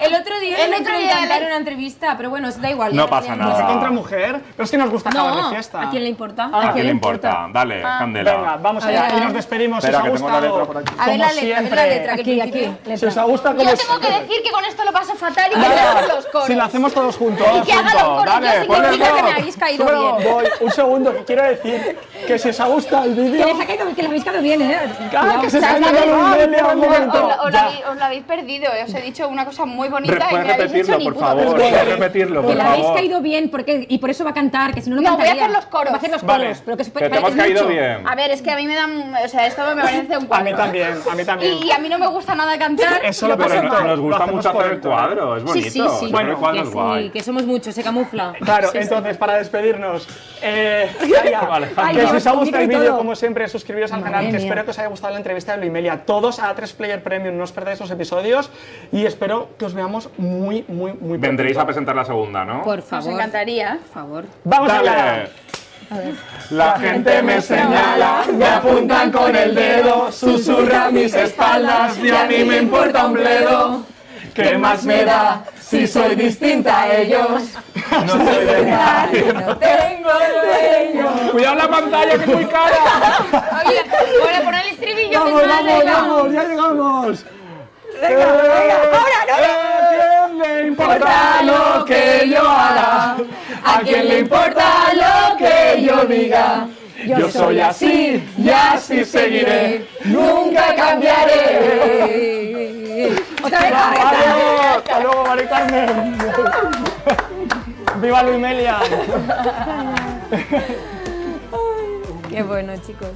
el otro día El me otro entró día cantar le- en una entrevista, pero bueno, da igual. No ya pasa hacemos. nada. contra mujer, pero es que nos gusta acabar de No, fiesta. ¿a quién le importa? ¿A quién le importa? Dale, Candela. Venga, vamos A ver, allá a y ver. nos despedimos. Espera, si que os ha tengo la gustado, letra por aquí. A ver como la letra, a ver siempre, la letra. que Aquí, al principio- letra. Si os ha gustado como Yo tengo que decir que con esto lo paso fatal y que Venga, hagamos los coros. si lo hacemos todos juntos. Y que haga los coros. Dale, Yo ponle significa que rock. me habéis caído Súbelo, bien. voy, un segundo, que quiero decir que si os ha gustado el vídeo. Que les ha caído, que les habéis quedado bien, ¿eh? ¡Ah, que se O sea, está ¿sabes? yendo un medio un momento! Ya. Os lo habéis perdido, os he dicho una cosa muy bonita y ¿Puedes me habéis hecho repetirlo, ni por puto favor? caso. ¿Puedes repetirlo, Que por le habéis favor? caído bien porque, y por eso va a cantar, que si no, no No, voy a cantaría. hacer los coros. Va a hacer los Vale. coros. Pero que, Que te hemos caído bien. A ver, es que a mí me dan, o sea, esto me parece un A cuadro. mí también, a mí también. Y a mí no me gusta nada cantar. Eso lo paso Pero presento. mal. nos gusta Lo hacemos mucho hacer el correcto. cuadro, es bonito. Sí, sí, sí. Siempre Bueno, el cuadro Que es guay. sí, que somos muchos, se camufla. Claro, entonces para despedirnos, calla, Vale. que Ay, si Dios, os ha con gustado el micro y vídeo, todo. como siempre, suscribiros al canal, que mía. espero que os haya gustado la entrevista de Luimelia. Todos a A3 Player Premium, no os perdáis los episodios y espero que os veamos muy Vendréis a pronto. presentar la segunda, ¿no? Por Nos favor. encantaría. Por favor. ¡Vamos allá! Dale. La gente me señala, me apuntan con el dedo, susurra mis espaldas y a mí me importa un bledo. ¿Qué más me da si soy distinta a ellos? No soy de nadie, no tengo dueño. Cuidado la pantalla que es muy cara. Oye, bueno, poner el estribillo que ¡Vamos, sale, vamos, venga. vamos! ¡Ya llegamos! ¿A quién le importa lo que yo haga? ¿A quién le importa lo que que yo diga. Yo soy así y así seguiré, nunca cambiaré. Otra vez. ¡Adiós! ¡Hasta luego, Mari Carmen! ¡Viva Luimelia! Qué bueno, chicos.